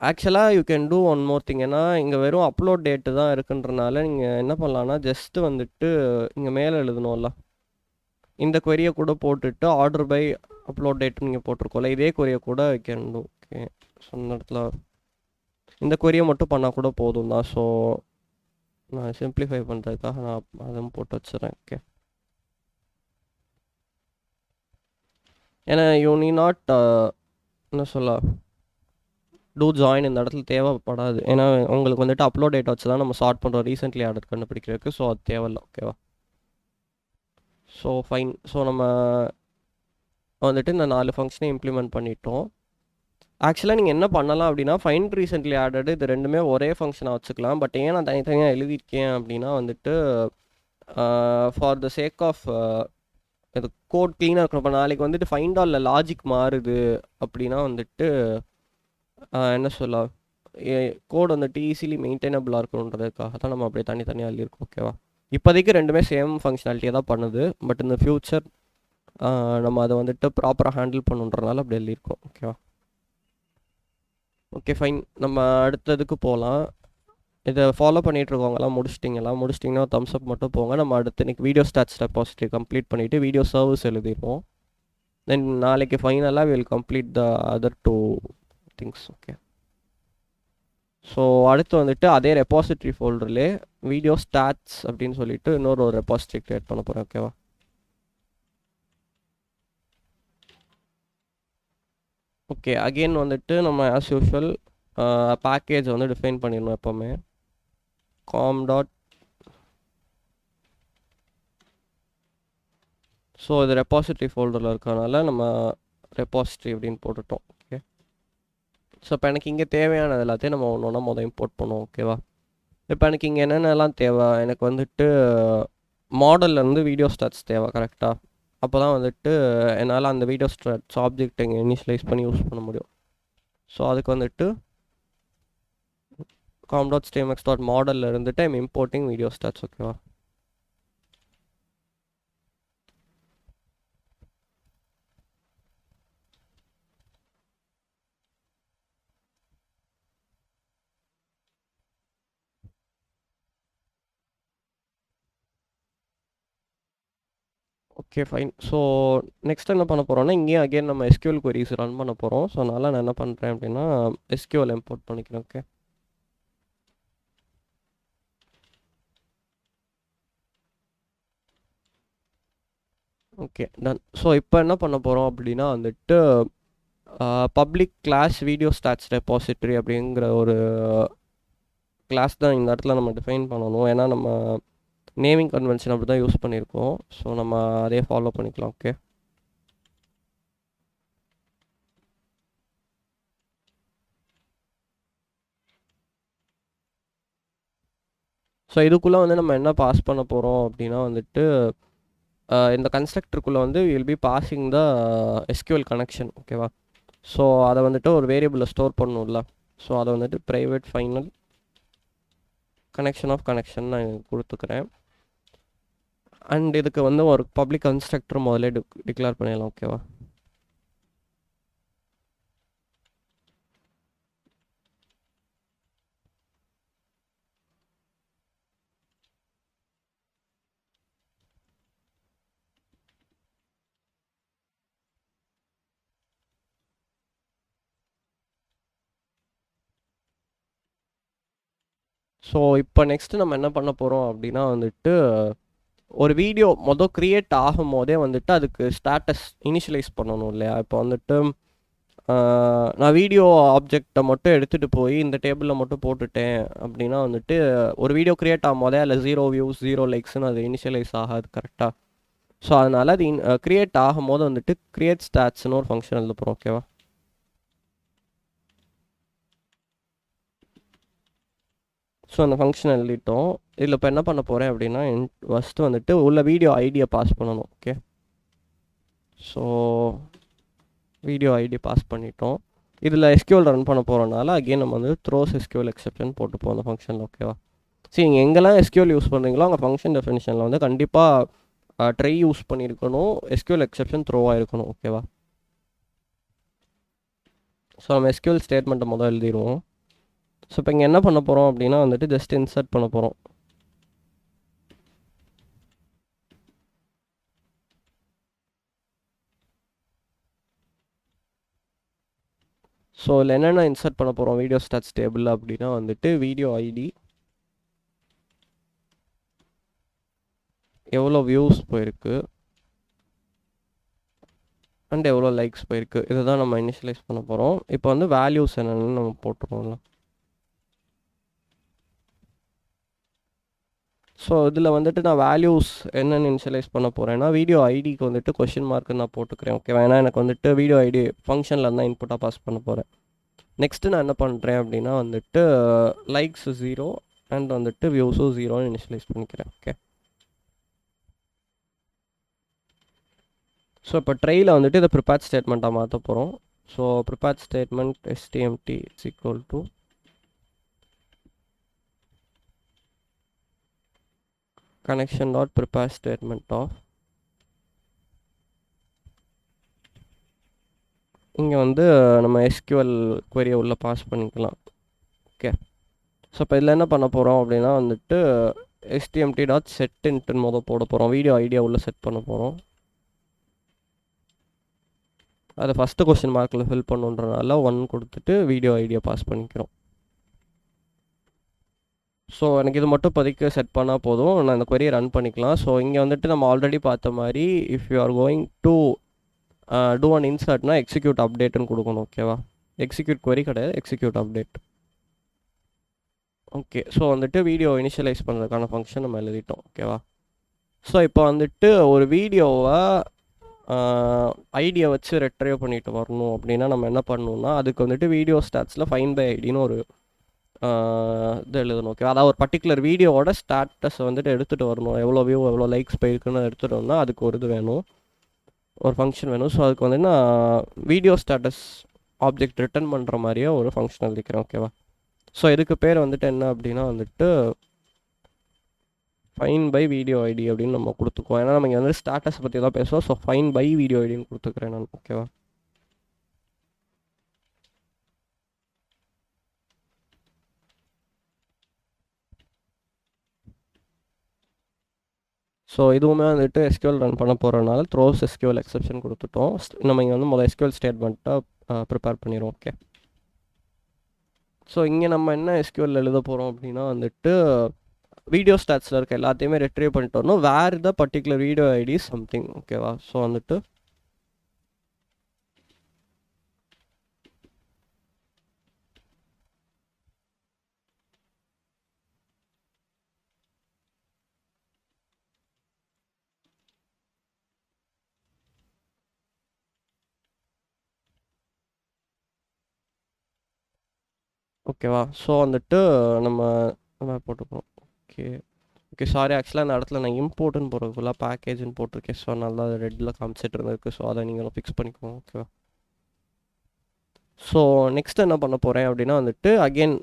ஆக்சுவலாக you can do one more thing. ஏன்னா இங்கே வெறும் அப்லோட் டேட்டு தான் இருக்குன்றனால நீங்கள் என்ன பண்ணலான்னா ஜஸ்ட்டு வந்துட்டு இங்கே மேலே எழுதணும்ல, இந்த கொரியை கூட போட்டுட்டு ஆர்டர் பை அப்லோட் டேட்டுன்னு நீங்கள் போட்டிருக்கோம்ல, இதே கொரியை கூட கேன் டூ ஓகே. ஸோ இந்த இடத்துல இந்த கொரியை மட்டும் பண்ணால் கூட போதும் தான். ஸோ நான் சிம்பிளிஃபை பண்ணுறதுக்காக நான் அதுவும் போட்டு வச்சுறேன் ஓகே. ஏன்னா யூ நீ நாட் என்ன சொல்ல டூ ஜாயின் இந்த இடத்துல தேவைப்படாது. ஏன்னா உங்களுக்கு வந்துட்டு அப்லோட் டேட் வச்சு தான் நம்ம சார்ட் பண்ணுறோம் ரீசெண்ட்லி ஆர்டர் கண்டுபிடிக்கிறதுக்கு. ஸோ அது தேவையில்லை ஓகேவா. So fine. ஸோ நம்ம வந்துட்டு இந்த 4 ஃபங்க்ஷனை இம்ப்ளிமெண்ட் பண்ணிட்டோம். ஆக்சுவலாக நீங்கள் என்ன பண்ணலாம் அப்படின்னா ஃபைண்ட் ரீசென்ட்லி ஆடட் இது ரெண்டுமே ஒரே ஃபங்க்ஷனாக வச்சுக்கலாம். பட் ஏன் நான் தனித்தனியாக எழுதியிருக்கேன் அப்படின்னா வந்துட்டு ஃபார் த சேக் ஆஃப் இது கோட் க்ளீனாக இருக்கணும். இப்போ நாளைக்கு வந்துட்டு ஃபைண்ட் ஆலில் லாஜிக் மாறுது அப்படின்னா வந்துட்டு என்ன சொல்ல கோட் வந்துட்டு ஈஸிலி மெயின்டைனபிளாக இருக்கணுன்றதுக்காக தான் நம்ம அப்படியே தனித்தனியாக எழுதியிருக்கோம். ஓகேவா? இப்போதைக்கு ரெண்டுமே சேம் ஃபங்க்ஷனாலிட்டியாக தான் பண்ணுது. பட் இந்த ஃப்யூச்சர் நம்ம அதை வந்துட்டு ப்ராப்பராக ஹேண்டில் பண்ணுன்றதுனால அப்படி எழுதியிருக்கோம். ஓகேவா? Okay fine. நம்ம அடுத்ததுக்கு போகலாம். இதை ஃபாலோ பண்ணிகிட்ருக்கவங்கலாம் முடிச்சிட்டிங்கன்னா தம்ஸ் அப் மட்டும் போங்க. நம்ம அடுத்து இன்றைக்கி வீடியோ ஸ்டாட்ஸ் ரெபாசிட்டரி கம்ப்ளீட் பண்ணிவிட்டு வீடியோ சர்வீஸ் எழுதிடுவோம். தென் நாளைக்கு ஃபைனலாக will complete the other 2 things. Okay. So அடுத்து வந்துட்டு அதே ரெபாசிட்டரி ஃபோல்டர்லேயே வீடியோ ஸ்டாட்ஸ் அப்படின்னு சொல்லிட்டு இன்னொரு ரெபாசிட்டரி க்ரியேட் பண்ண போகிறேன். ஓகேவா? ஓகே. அகெயின் வந்துட்டு நம்ம ஆஸ் யூஷுவல் பேக்கேஜ் வந்து டிஃபைன் பண்ணிடணும் எப்போவுமே. com டாட் ஸோ இது ரெபாசிட்டரி ஃபோல்டரில் இருக்கனால நம்ம ரெபாசிட்டரி அப்படின்னு போட்டுட்டோம். ஓகே. ஸோ இப்போ எனக்கு இங்கே தேவையானது எல்லாத்தையும் நம்ம ஒன்று ஒன்றா மொதல் இம்போர்ட் பண்ணுவோம். ஓகேவா? இப்போ எனக்கு இங்கே என்னென்னலாம் தேவை, எனக்கு வந்துட்டு மாடல்லேருந்து வீடியோ ஸ்டாட்ஸ் தேவை. கரெக்டாக? அப்போ தான் வந்துட்டு என்னால் அந்த வீடியோ ஸ்டாட்ஸ் ஆப்ஜெக்ட் இங்கே இனிஷியலைஸ் பண்ணி யூஸ் பண்ண முடியும். ஸோ அதுக்கு வந்துட்டு com.stmx.model இருந்துட்டு ஐம் இம்போர்ட்டிங் வீடியோ ஸ்டாட்ஸ். ஓகேவா? Okay fine. ஸோ நெக்ஸ்ட் என்ன பண்ண போகிறோம்னா இங்கேயும் அகெயின் நம்ம எஸ்கியூஎல் queries ரன் பண்ண போகிறோம். ஸோ அதனால் நான் என்ன பண்ணுறேன் அப்படின்னா எஸ்கியூஎல் இம்போர்ட் பண்ணிக்கிறேன். ஓகே. Okay done. ஸோ இப்போ என்ன பண்ண போகிறோம் அப்படின்னா வந்துட்டு public class video stats repository அப்படிங்கிற ஒரு கிளாஸ் தான் இந்த இடத்துல நம்ம டிஃபைன் பண்ணணும். ஏன்னா நம்ம நேமிங் கன்வென்ஷன் அப்படி தான் யூஸ் பண்ணியிருக்கோம். ஸோ நம்ம அதே ஃபாலோ பண்ணிக்கலாம். ஓகே. ஸோ இதுக்குள்ளே வந்து நம்ம என்ன பாஸ் பண்ண போகிறோம் அப்படின்னா வந்துட்டு இந்த கன்ஸ்ட்ரக்டருக்குள்ளே வந்து will be passing the SQL connection. ஓகேவா? ஸோ அதை வந்துட்டு ஒரு வேரியபிளில் ஸ்டோர் பண்ணணும்ல. ஸோ அதை வந்துட்டு private final connection of connection நான் கொடுத்துக்கிறேன். அண்ட் இதுக்கு வந்து ஒரு பப்ளிக் கன்ஸ்ட்ரக்டர் முதல்ல டிக்ளேர் பண்ணிடலாம். ஓகேவா? ஸோ இப்போ நெக்ஸ்ட்டு நம்ம என்ன பண்ண போகிறோம் அப்படின்னா வந்துட்டு ஒரு வீடியோ க்ரியேட் ஆகும் போதே வந்துட்டு அதுக்கு ஸ்டேட்டஸ் இனிஷியலைஸ் பண்ணணும் இல்லையா? இப்போ வந்துட்டு நான் வீடியோ ஆப்ஜெக்டை மட்டும் எடுத்துகிட்டு போய் இந்த டேபிளில் மட்டும் போட்டுட்டேன் அப்படின்னா வந்துட்டு ஒரு வீடியோ க்ரியேட் ஆகும் போதே அதில் 0 வியூஸ் 0 லைக்ஸ்னு அது இனிஷியலைஸ் ஆகாது. கரெக்டாக? ஸோ அதனால் அது க்ரியேட் ஆகும் போது வந்துட்டு க்ரியேட் ஸ்டாட்ஸ்னு ஒரு ஃபங்க்ஷன் எழுத போகிறோம். ஓகேவா? ஸோ அந்த ஃபங்க்ஷன் எழுதிட்டோம். இதில் இப்போ என்ன பண்ண போகிறேன் அப்படின்னா ஃபஸ்ட்டு வந்துட்டு உள்ள வீடியோ ஐடியை பாஸ் பண்ணணும். Okay. So video ID pass பண்ணிட்டோம். இதில் எஸ்கியூஎல் ரன் பண்ண போகிறனால அகெயின் நம்ம வந்து த்ரோஸ் எஸ்கியூஎல் எக்ஸெப்ஷன் போட்டுப்போம் அந்த ஃபங்க்ஷனில். ஓகேவா? சரி, நீங்கள் எங்கெல்லாம் எஸ்கியூஎல் யூஸ் பண்ணுறீங்களோ அங்கே ஃபங்க்ஷன் டெஃபினிஷனில் வந்து கண்டிப்பாக ட்ரை யூஸ் பண்ணியிருக்கணும், எஸ்கியூஎல் எக்ஸெப்ஷன் த்ரோவாக இருக்கணும். ஓகேவா? ஸோ நம்ம எஸ்கியூஎல் ஸ்டேட்மெண்ட்டை முதல் எழுதிடுவோம். ஸோ இப்போ இங்கே என்ன பண்ண போகிறோம் அப்படின்னா வந்துட்டு ஜஸ்ட் இன்சர்ட் பண்ண போகிறோம். ஸோ இதில் என்னென்ன இன்சர்ட் பண்ண போகிறோம் வீடியோ ஸ்டாட்ஸ் டேபிள் அப்படின்னா வந்துட்டு வீடியோ ஐடி, எவ்வளோ வியூஸ் போயிருக்கு அண்ட் எவ்வளோ லைக்ஸ் போயிருக்கு, இதை தான் நம்ம இனிஷியலைஸ் பண்ண போகிறோம். இப்போ வந்து வேல்யூஸ் என்னென்னு நம்ம போட்டுருவோம்ல. ஸோ இதில் வந்துட்டு நான் வேல்யூஸ் என்னென்னு இனிஷியலைஸ் பண்ண போகிறேன்னா வீடியோ ஐடிக்கு வந்துட்டு கொஷின் மார்க்கு நான் போட்டுக்கிறேன். ஓகேவா? ஏன்னா எனக்கு வந்துட்டு வீடியோ ஐடி ஃபங்க்ஷனில் தான் இன்புட்டாக பாஸ் பண்ண போகிறேன். நெக்ஸ்ட்டு நான் என்ன பண்ணுறேன் அப்படின்னா வந்துட்டு லைக்ஸ் 0 அண்ட் வந்துட்டு வியூஸும் 0ன்னு இனிஷியலைஸ் பண்ணிக்கிறேன். ஓகே. ஸோ இப்போ ட்ரையில் வந்துட்டு இதை ப்ரிப்பேர் ஸ்டேட்மெண்ட்டாக மாற்ற போகிறோம். So prepare statement stmt is equal to connection dot prepare statement of இங்கே வந்து நம்ம SQL query உள்ள பாஸ் பண்ணிக்கலாம். ஓகே. ஸோ இப்போ இதில் என்ன பண்ண போகிறோம் அப்படின்னா வந்துட்டு stmt dot set intன்னு முதல் போட போகிறோம். வீடியோ ஐடியா உள்ள செட் பண்ண போகிறோம். அதை ஃபஸ்ட்டு கொஸ்டின் மார்க்கில் ஃபில் பண்ணுன்றனால 1 கொடுத்துட்டு வீடியோ ஐடியா பாஸ் பண்ணிக்கிறோம். ஸோ எனக்கு இது மட்டும் இப்போதைக்கு செட் பண்ணால் போதும். நான் இந்த query ரன் பண்ணிக்கலாம். ஸோ இங்கே வந்துட்டு நம்ம ஆல்ரெடி பார்த்த மாதிரி if you are going to do an இன்சர்ட்னா எக்ஸிக்யூட் அப்டேட்டுன்னு கொடுக்கணும். ஓகேவா? எக்ஸிக்யூட் query கிடையாது, எக்ஸிக்யூட் அப்டேட். ஓகே. ஸோ வந்துட்டு வீடியோ இனிஷியலைஸ் பண்ணுறதுக்கான ஃபங்க்ஷன் நம்ம எழுதிட்டோம். ஓகேவா? ஸோ இப்போ வந்துட்டு ஒரு வீடியோவை ஐடியை வச்சு ரெட்ரைவ் பண்ணிட்டு வரணும் அப்படின்னா நம்ம என்ன பண்ணணும்னா அதுக்கு வந்துட்டு வீடியோ ஸ்டாட்ஸில் ஃபைன் பை ஐடின்னு ஒரு இது எழுதணும். ஓகே. அதாவது ஒரு பர்டிகுலர் வீடியோவோட ஸ்டாட்டஸை வந்துட்டு எடுத்துகிட்டு வரணும். எவ்வளோ வியூ எவ்வளோ லைக்ஸ் போயிருக்குன்னு எடுத்துகிட்டு வரணும்னா அதுக்கு ஒரு இது வேணும், ஒரு ஃபங்க்ஷன் வேணும். ஸோ அதுக்கு வந்து நான் வீடியோ ஸ்டாட்டஸ் ஆப்ஜெக்ட் ரிட்டர்ன் பண்ணுற மாதிரியே ஒரு ஃபங்க்ஷன் எழுதிக்கிறேன். ஓகேவா? ஸோ இதுக்கு பேர் வந்துட்டு என்ன அப்படின்னா வந்துட்டு ஃபைன் பை வீடியோ ஐடி அப்படின்னு நம்ம கொடுத்துக்குவோம். ஏன்னா நம்ம இங்கே வந்து ஸ்டாட்டஸ் பற்றி தான் பேசுவோம். ஸோ ஃபைன் பை வீடியோ ஐடின்னு கொடுத்துக்கிறேன் நான். ஓகேவா? ஸோ இதுவுமே வந்துட்டு SQL ரன் பண்ண போகிறனால த்ரோஸ் SQL எக்ஸப்ஷன் கொடுத்துட்டோம். நம்ம இங்கே வந்து முதல் SQL ஸ்டேட்மெண்ட்டாக ப்ரிப்பேர் பண்ணிடுவோம். ஓகே. ஸோ இங்கே நம்ம என்ன SQL எழுத போகிறோம் அப்படின்னா வந்துட்டு வீடியோ ஸ்டாட்ஸில் இருக்க எல்லாத்தையுமே ரெட்ரீவ் பண்ணிட்டு வரணும். Where the particular video ID something. ஓகேவா? ஸோ வந்துட்டு ஓகேவா? ஸோ வந்துட்டு நம்ம போட்டுப்போம். ஓகே. ஓகே. சாரி, ஆக்சுவலாக அந்த இடத்துல நான் இம்போர்ட்டுன்னு போகிறதுக்குள்ள பேக்கேஜ்னு போட்டிருக்கேன். ஸோ அதனால தான் அது ரெட்டில் காமிச்சிட்டு இருந்திருக்கு. ஸோ அதை நீங்கள் ஃபிக்ஸ் பண்ணிக்கோங்க. ஓகேவா? ஸோ நெக்ஸ்ட் என்ன பண்ண போகிறேன் அப்படின்னா வந்துட்டு அகெயின்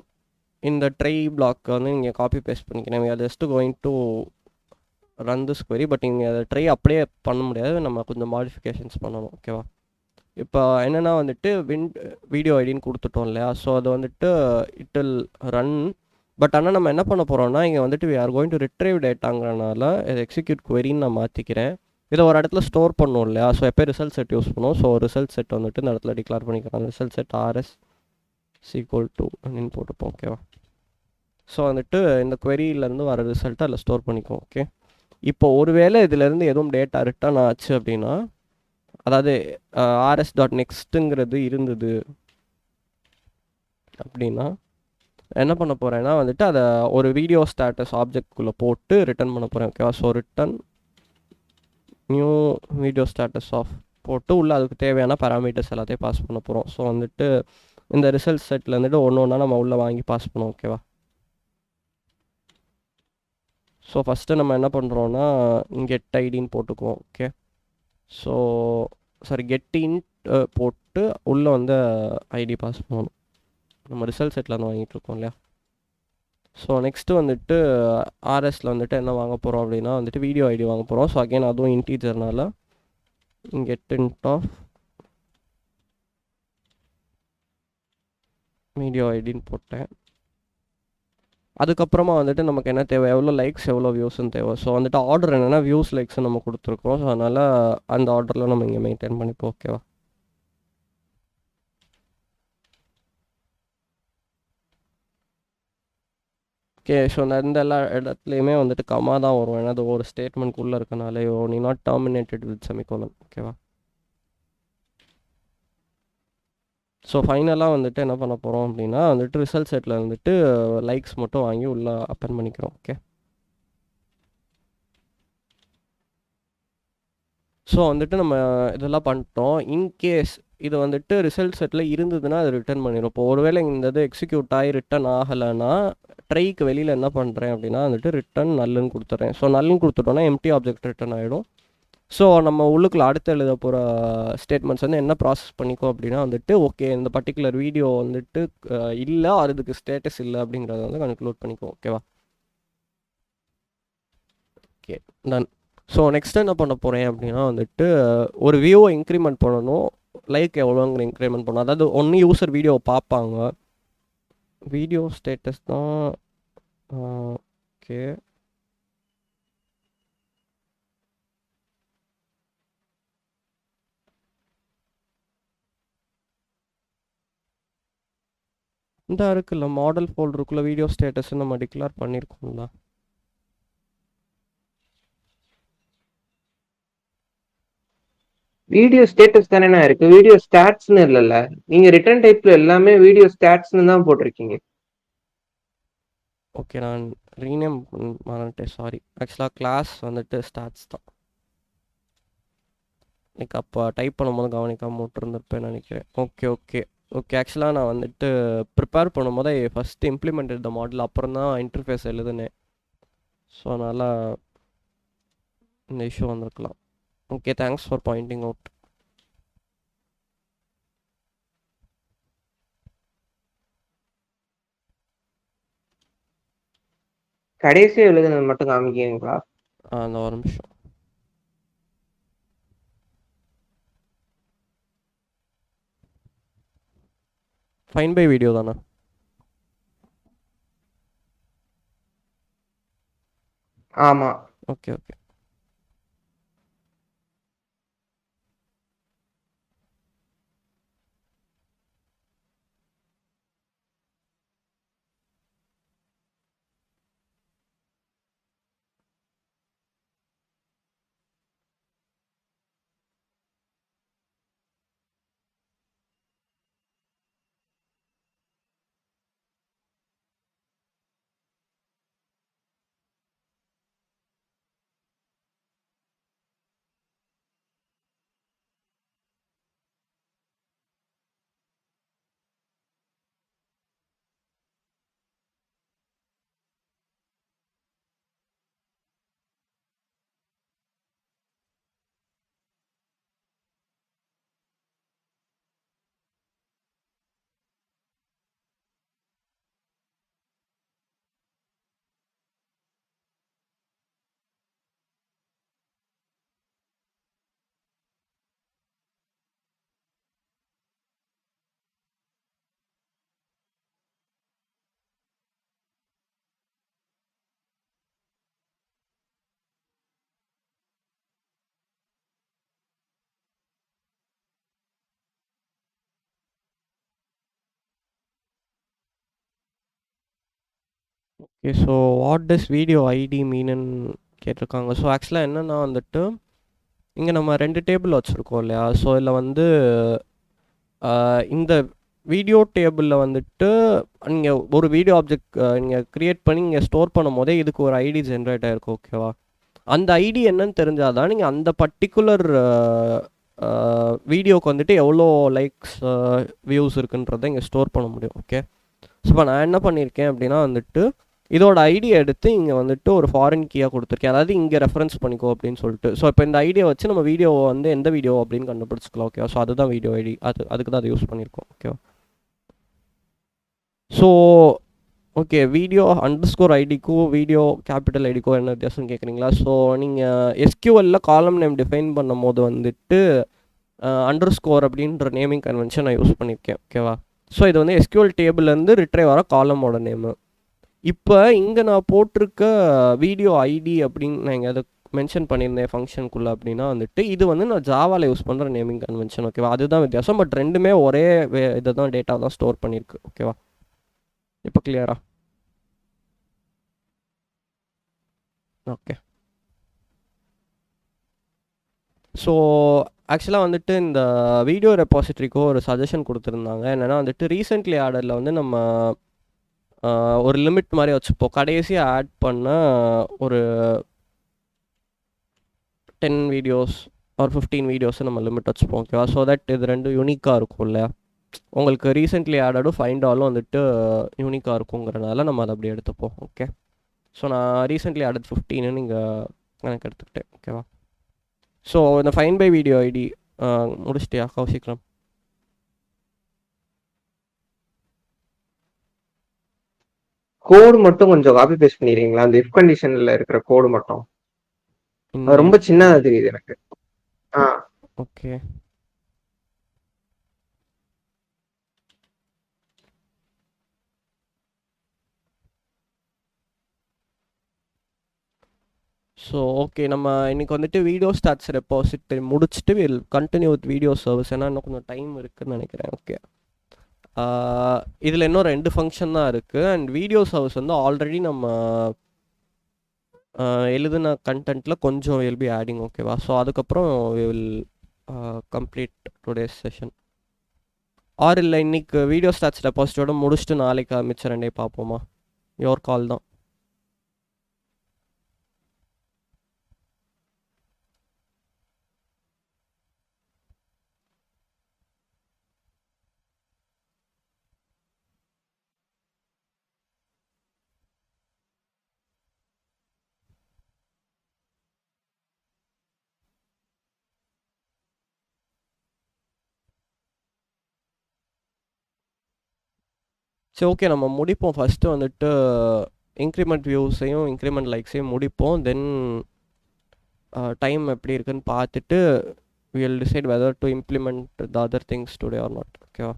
இந்த ட்ரை பிளாக் வந்து இங்கே காப்பி பேஸ்ட் பண்ணிக்கிறேன். we are just going to run this query. But இங்கே அதை ட்ரை அப்படியே பண்ண முடியாது, நம்ம கொஞ்சம் மாடிஃபிகேஷன்ஸ் பண்ணணும். ஓகேவா? இப்போ என்னென்னா வந்துட்டு வீடியோ ஐடின்னு கொடுத்துட்டோம் இல்லையா? ஸோ அது வந்துட்டு இட் வில் ரன். பட் ஆனால் நம்ம என்ன பண்ண போகிறோம்னா இங்கே வந்துட்டு we are going to retrieve டேட்டாங்கிறனால இது எக்ஸிக்யூட் queryன்னு நான் மாற்றிக்கிறேன். இதை ஒரு இடத்துல ஸ்டோர் பண்ணணும் இல்லையா? ஸோ எப்போ ரிசல்ட் செட் யூஸ் பண்ணுவோம். ஸோ ரிசல்ட் செட் வந்துட்டு இந்த இடத்துல டிக்ளேர் பண்ணிக்கிறோம். Result set RS equal to அப்படின்னு போட்டுப்போம். ஓகேவா? ஸோ வந்துட்டு இந்த queryலேருந்து வர ரிசல்ட்டை அதில் ஸ்டோர் பண்ணிக்குவோம். ஓகே. இப்போ ஒருவேளை இதிலேருந்து எதுவும் டேட்டா ரிட்டர்ன் ஆச்சு அப்படின்னா, அதாவது rs.nextங்கிறது இருந்தது அப்படின்னா என்ன பண்ண போகிறேன்னா வந்துட்டு அதை ஒரு வீடியோ ஸ்டாட்டஸ் ஆப்ஜெக்ட்குள்ளே போட்டு ரிட்டர்ன் பண்ண போகிறேன். ஓகேவா? So return new video stats of போட்டு உள்ளே அதுக்கு தேவையான பேராமீட்டர்ஸ் எல்லாத்தையும் பாஸ் பண்ண போகிறோம். ஸோ வந்துட்டு இந்த ரிசல்ட் செட்டில் வந்துட்டு ஒன்று ஒன்றா நம்ம உள்ளே வாங்கி பாஸ் பண்ணுவோம். ஓகேவா? ஸோ ஃபஸ்ட்டு நம்ம என்ன பண்ணுறோன்னா கெட் ஐடின்னு போட்டுக்குவோம். ஓகே. ஸோ சாரி கெட்டின் போட்டு உள்ளே வந்து ஐடி பாஸ் பண்ணணும். நம்ம ரிசல்ட் செட்டில் வந்து வாங்கிட்டுருக்கோம் இல்லையா? ஸோ நெக்ஸ்ட்டு வந்துட்டு ஆர்எஸில் வந்துட்டு என்ன வாங்க போகிறோம் அப்படின்னா வந்துட்டு வீடியோ ஐடி வாங்க போகிறோம். ஸோ அகெயின் அதுவும் இன்டீஜர்னால கெட் இன்ட் ஆஃப் வீடியோ ஐடின்னு போட்டேன். அதுக்கப்புறமா வந்துட்டு நமக்கு என்ன தேவை, எவ்வளோ லைக்ஸ் எவ்வளோ வியூஸ்ன்னு தேவை. ஸோ வந்துட்டு ஆர்டர் என்னென்னா வியூஸ் லைக்ஸ் நம்ம கொடுத்துருக்கோம். ஸோ அதனால் அந்த ஆர்டரில் நம்ம இங்கே மெயின்டைன் பண்ணிப்போம். ஓகேவா? ஓகே. ஸோ இந்த எல்லா இடத்துலையுமே வந்துட்டு கம்மா தான் வரும். ஏன்னா அது ஒரு ஸ்டேட்மெண்ட்குள்ளே இருக்கனாலே நீ நாட் டெர்மினேட்டட் வித் செமிகோலன். ஓகேவா? ஸோ ஃபைனலாக வந்துட்டு என்ன பண்ண போகிறோம் அப்படின்னா வந்துட்டு ரிசல்ட் செட்டில் வந்துட்டு லைக்ஸ் மட்டும் வாங்கி உள்ளே அப்பன் பண்ணிக்கிறோம். ஓகே. ஸோ வந்துட்டு நம்ம இதெல்லாம் பண்ணிட்டோம். இன்கேஸ் இது வந்துட்டு ரிசல்ட் செட்டில் இருந்ததுன்னா அது ரிட்டர்ன் பண்ணிடும். இப்போ ஒருவேளை இந்த இது எக்ஸிக்யூட் ஆகி ரிட்டர்ன் ஆகலைன்னா ட்ரைக்கு வெளியில் என்ன பண்ணுறேன் அப்படின்னா வந்துட்டு ரிட்டர்ன் நல்லுன்னு கொடுத்துட்றேன். ஸோ நல்லுன்னு கொடுத்துட்டோன்னா எம்டி ஆப்ஜெக்ட் ரிட்டர்ன் ஆகிடும். ஸோ நம்ம உள்ளுக்குள்ள அடுத்து எழுத போகிற ஸ்டேட்மெண்ட்ஸ் வந்து என்ன ப்ராசஸ் பண்ணிக்கோ அப்படின்னா வந்துட்டு ஓகே இந்த பர்டிகுலர் வீடியோ வந்துட்டு இல்லை அதுக்கு ஸ்டேட்டஸ் இல்லை அப்படிங்கிறத வந்து கன்க்ளூட் பண்ணிக்கோ. ஓகேவா? Okay done. ஸோ நெக்ஸ்ட் என்ன பண்ண போகிறேன் அப்படின்னா வந்துட்டு ஒரு வியூவை இன்க்ரிமெண்ட் பண்ணணும். லைக் எவ்வளோங்கிற இன்க்ரிமெண்ட் பண்ணணும். அதாவது ஒன்று யூசர் வீடியோவை பார்ப்பாங்க. வீடியோ ஸ்டேட்டஸ் தான். ஓகே இந்த இருக்குல்ல மாடல் ஃபோல்டருக்குள்ளே வீடியோ ஸ்டேட்டஸ் நம்ம டிக்ளேர் பண்ணியிருக்கோம்ல. வீடியோ ஸ்டேட்டஸ் தானே இருக்கு, வீடியோ ஸ்டாட்ஸ்னு இல்லைல்ல. நீங்க ரிட்டர்ன் டைப்ல எல்லாமே வீடியோ ஸ்டாட்ஸ்னு தான் போட்டிருக்கீங்க. ஓகே நான் ரீநேம் பண்ணிட்டேன், சாரி. ஆக்சுவலாக கிளாஸ் வந்துட்டு ஸ்டாட்ஸ் தான். லைக் அப்போ டைப் பண்ணும்போது கவனிக்காமல் விட்டுருந்துருப்பேன்னு நினைக்கிறேன். Okay okay okay. ஆக்சுவலாக நான் வந்துட்டு ப்ரிப்பேர் பண்ணும்போது ஃபஸ்ட்டு இம்ப்ளிமெண்ட் த மாடல், அப்புறம் தான் இன்டர்ஃபேஸ் எழுதுனேன். ஸோ அதனால் இந்த இஷ்யூ வந்திருக்கலாம். Okay thanks for Poynting out. கடைசியா எழுதுனது மட்டும் காமிக்கிறீங்களா? அந்த ஒரு நிமிஷம். ஃபைன் பை வீடியோ தானே? ஆமா. Okay okay. Okay so what does video ID மீனுன்னு கேட்டிருக்காங்க. ஸோ ஆக்சுவலாக என்னென்னா வந்துட்டு இங்கே நம்ம 2 டேபிள் வச்சுருக்கோம் இல்லையா? ஸோ இதில் வந்து இந்த வீடியோ டேபிளில் வந்துட்டு நீங்கள் ஒரு வீடியோ ஆப்ஜெக்ட் நீங்கள் க்ரியேட் பண்ணி இங்கே ஸ்டோர் பண்ணும் போதே இதுக்கு ஒரு ஐடி ஜென்ரேட் ஆகிருக்கு. ஓகேவா? அந்த ஐடி என்னன்னு தெரிஞ்சால் தான் நீங்கள் அந்த பர்டிகுலர் வீடியோக்கு வந்துட்டு எவ்வளோ லைக்ஸ் வியூஸ் இருக்குன்றதை இங்கே ஸ்டோர் பண்ண முடியும். ஓகே ஸோ இப்போ நான் என்ன பண்ணியிருக்கேன் அப்படின்னா வந்துட்டு இதோட ஐடியை எடுத்து இங்கே வந்துட்டு ஒரு ஃபாரின் கீயாக கொடுத்துருக்கேன். அதாவது இங்கே ரெஃபரன்ஸ் பண்ணிக்கோ அப்படின்னு சொல்லிட்டு. ஸோ இப்போ இந்த ஐடியை வச்சு நம்ம வீடியோவை வந்து எந்த வீடியோ அப்படின்னு கண்டுபிடிச்சிக்கலாம். ஓகேவா? ஸோ அதுதான் வீடியோ ஐடி. அதுக்கு தான் அதை யூஸ் பண்ணியிருக்கோம். ஓகேவா? ஸோ ஓகே வீடியோ அண்டர்ஸ்கோர் ஐடிக்கும் வீடியோ கேபிட்டல் ஐடிக்கும் என்ன வித்தியாசம்னு கேட்குறீங்களா? ஸோ நீங்கள் எஸ்கியூஎல்ல காலம் நேம் டிஃபைன் பண்ணும் போது வந்துட்டு அண்டர்ஸ்கோர் அப்படின்ற நேமிங் கன்வென்ஷன் நான் யூஸ் பண்ணியிருக்கேன். ஓகேவா? ஸோ இது வந்து எஸ்கியூஎல் டேபிள்லேருந்து ரிட்ரைவ் வர காலமோட நேமு. இப்போ இங்கே நான் போட்டிருக்க வீடியோ ஐடி அப்படின்னு நான் இங்கே அதை மென்ஷன் பண்ணியிருந்தேன் ஃபங்க்ஷனுக்குள்ளே அப்படின்னா வந்துட்டு இது வந்து நான் ஜாவாவில் யூஸ் பண்ணுற நேமிங் கன்வென்ஷன். ஓகேவா? அதுதான் வித்தியாசம். பட் ரெண்டுமே ஒரே இதை தான் டேட்டா தான் ஸ்டோர் பண்ணியிருக்கு. ஓகேவா? இப்போ கிளியரா? ஓகே ஸோ ஆக்சுவலாக வந்துட்டு இந்த வீடியோ ரெபாசிட்ரிக்கோ ஒரு சஜஷன் கொடுத்துருந்தாங்க. என்னென்னா வந்துட்டு ரீசெண்ட்லி ஆர்டரில் வந்து நம்ம ஒரு லிமிட் மாதிரி வச்சுப்போம். கடைசியாக ஆட் பண்ண ஒரு 10 வீடியோஸ் ஒரு 15 வீடியோஸை நம்ம லிமிட் வச்சுப்போம் ஓகேவா. ஸோ தட் இது ரெண்டும் யூனிக்காக இருக்கும் இல்லையா. உங்களுக்கு ரீசெண்ட்லி ஆடடும் ஃபைண்ட் ஆலும் வந்துட்டு யூனிக்காக இருக்குங்கிறனால நம்ம அதை அப்படி எடுத்துப்போம். ஓகே, ஸோ நான் ரீசெண்ட்லி ஆடட் 15 நீங்கள் எனக்கு எடுத்துக்கிட்டேன் ஓகேவா. ஸோ இந்த ஃபைண்ட் பை வீடியோ ஐடி முடிச்சிட்டியா கௌசிக்ராம்? கோடு மட்டும் கொஞ்சம் காப்பி பேஸ்ட் பண்ணிடுறீங்களா? அந்த இஃப் கண்டிஷன்ல இருக்கிற கோடு மட்டும் அது ரொம்ப சின்னதா தெரியுது எனக்கு. ஓகே, ஸோ ஓகே, நம்ம இன்றைக்கி வந்துட்டு வீடியோ ஸ்டார்ட்ஸ் ரெப்பாசிட்டரி முடிச்சுட்டு will continue with video service. ஏன்னா இன்னும் கொஞ்சம் டைம் இருக்குதுன்னு நினைக்கிறேன். ஓகே, இதில் இன்னும் 2 ஃபங்க்ஷன் தான் இருக்குது. அண்ட் வீடியோ சர்வீஸ் வந்து ஆல்ரெடி நம்ம எழுதின கண்டென்ட்டில் கொஞ்சம் வில் பி ஆடிங் ஓகேவா. ஸோ அதுக்கப்புறம் we will complete today's session. Or இல்லை இன்றைக்கி வீடியோ ஸ்டார்ட்ஸ் டெபாசிட்டோட முடிச்சுட்டு நாளைக்கு மிச்சம் 2 பார்ப்போமா? யோர் கால் தான். சரி ஓகே, நம்ம முடிப்போம். ஃபஸ்ட்டு வந்துட்டு இன்க்ரிமெண்ட் வியூஸையும் இன்க்ரிமெண்ட் லைக்ஸையும் முடிப்போம். தென் டைம் எப்படி இருக்குன்னு பார்த்துட்டு we will decide whether to implement the other things today or not. ஓகேவா,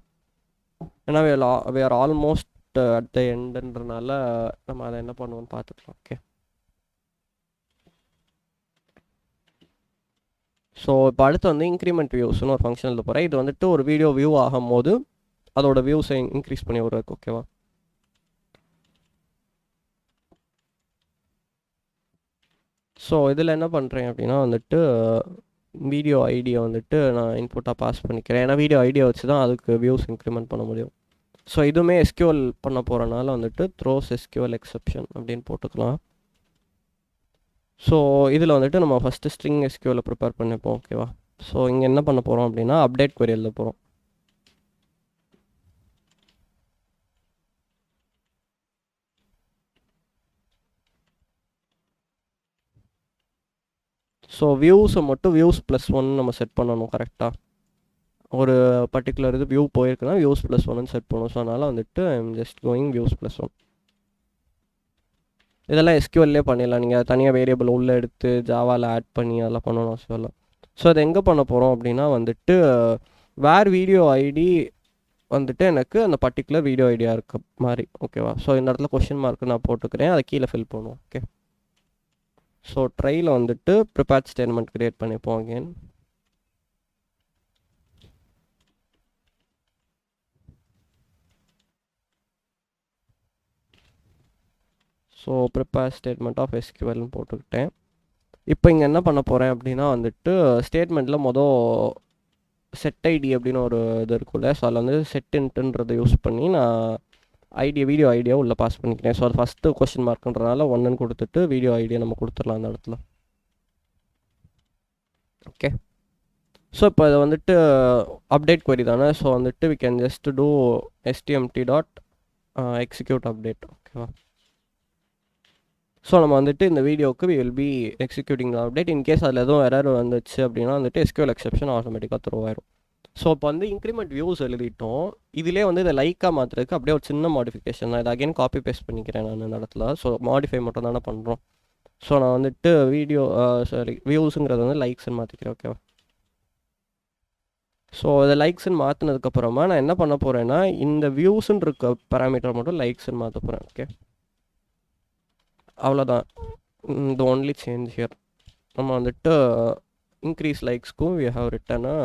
ஏன்னா we are almost at the endன்றனால நம்ம அதை என்ன பண்ணுவோம்னு பார்த்துக்கலாம். ஓகே, ஸோ இப்போ அடுத்து வந்து இன்க்ரிமெண்ட் வியூஸ்னு ஒரு ஃபங்க்ஷன் எழுத போகிறேன். இது வந்துட்டு ஒரு வீடியோ வியூ ஆகும் போது அதோட வியூஸை இன்க்ரீஸ் பண்ணி விடுறதுக்கு. ஓகேவா, ஸோ இதில் என்ன பண்ணுறேன் அப்படின்னா வந்துட்டு வீடியோ ஐடியை வந்துட்டு நான் இன்புட்டாக பாஸ் பண்ணிக்கிறேன். ஏன்னா வீடியோ ஐடியா வச்சு தான் அதுக்கு வியூஸ் இன்க்ரிமெண்ட் பண்ண முடியும். ஸோ இதுவுமே எஸ்கியூஎல் பண்ண போகிறனால வந்துட்டு த்ரோஸ் எஸ்கியூஎல் எக்ஸெப்ஷன் அப்படின்னு போட்டுக்கலாம். ஸோ இதில் வந்துட்டு நம்ம ஃபஸ்ட்டு ஸ்ட்ரிங் எஸ்கியூஎல் ப்ரிப்பேர் பண்ணிப்போம். ஓகேவா, ஸோ இங்கே என்ன பண்ண போகிறோம் அப்படின்னா அப்டேட் query எழுத போகிறோம். ஸோ வியூஸை மட்டும் வியூஸ் +1 நம்ம செட் பண்ணணும் கரெக்டாக. ஒரு பர்டிகுலர் இது வியூ போயிருக்குன்னா வியூஸ் +1 செட் பண்ணணும். ஸோ அதனால் வந்துட்டு ஐம் ஜஸ்ட் கோயிங் வியூஸ் +1. இதெல்லாம் எஸ்கியூஎல்லே பண்ணிடலாம். நீங்கள் தனியாக வேரியபிள் உள்ளே எடுத்து ஜாவாவில் ஆட் பண்ணி அதெல்லாம் பண்ணணும் அவசியம் இல்லை. ஸோ அதை எங்கே பண்ண போகிறோம் அப்படின்னா வந்துட்டு வேர் வீடியோ ஐடி வந்துட்டு எனக்கு அந்த பர்டிகுலர் வீடியோ ஐடியா இருக்க மாதிரி. ஓகேவா, ஸோ இந்த இடத்துல கொஷின் மார்க் நான் போட்டுக்கிறேன், அதை கீழே ஃபில் பண்ணுவோம். ஓகே, ஸோ ட்ரையில் வந்துட்டு ப்ரிப்பேர்ட் ஸ்டேட்மெண்ட் க்ரியேட் பண்ணிப்போம் again. So prepare statement of எஸ்கியூஎல்னு போட்டுக்கிட்டேன். இப்போ இங்கே என்ன பண்ண போகிறேன் அப்படின்னா வந்துட்டு ஸ்டேட்மெண்ட்டில் செட் ஐடி அப்படின்னு ஒரு இது இருக்குல்ல. ஸோ அதில் வந்து செட் இன்ட்டுன்றதை யூஸ் பண்ணி நான் வீடியோ ஐடியா உள்ளே பாஸ் பண்ணிக்கிறேன். ஸோ அது ஃபஸ்ட்டு கொஸ்டின் மார்க்குன்றனால 1ன்னு கொடுத்துட்டு வீடியோ ஐடியா நம்ம கொடுத்துடலாம் அந்த இடத்துல. ஓகே, ஸோ இப்போ இது வந்துட்டு அப்டேட் query தானே. ஸோ வந்துட்டு we can just do stmt.execute update. ஓகேவா, ஸோ நம்ம வந்துட்டு இந்த வீடியோவுக்கு we will be executing the update. In case அதில் எதுவும் எரர் வந்துச்சு அப்படின்னா வந்துட்டு SQL எக்ஸெப்ஷன் ஆட்டோமேட்டிக்காக த்ரோ ஆயிரும். ஸோ இப்போ வந்து இன்க்ரிமெண்ட் வியூஸ் எழுதிட்டோம். இதிலே வந்து இதை லைக்காக மாற்றுறதுக்கு அப்படியே ஒரு சின்ன மாடிஃபிகேஷன் தான். இதை அகைன் காப்பி பேஸ்ட் பண்ணிக்கிறேன் நான் இந்த இடத்துல. ஸோ மாடிஃபை மட்டும் தானே பண்ணுறோம். ஸோ நான் வந்துட்டு வியூஸுங்கிறத வந்து லைக்ஸ்ன்னு மாற்றிக்கிறேன். ஓகேவா, ஸோ இதை லைக்ஸ்ன்னு மாற்றினதுக்கப்புறமா நான் என்ன பண்ண போகிறேன்னா இந்த வியூஸுன்னு இருக்க பேராமீட்டர் மட்டும் லைக்ஸ்ன்னு மாற்ற போகிறேன். ஓகே, அவ்வளோதான். the only change here. நம்ம வந்துட்டு இன்க்ரீஸ் லைக்ஸ்க்கும் we have written a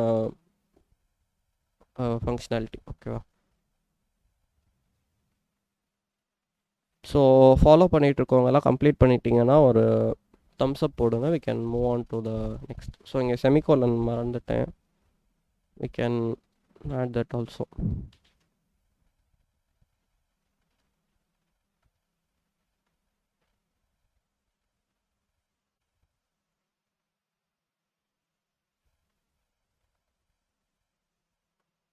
functionality. ஓகேவா, ஸோ ஃபாலோ பண்ணிகிட்டு இருக்கவங்கெல்லாம் கம்ப்ளீட் பண்ணிட்டீங்கன்னா ஒரு தம்ஸ் அப் போடுங்க. we can move on to the next. So இங்கே செமிகோலன் மறந்துட்டேன், we can add that also.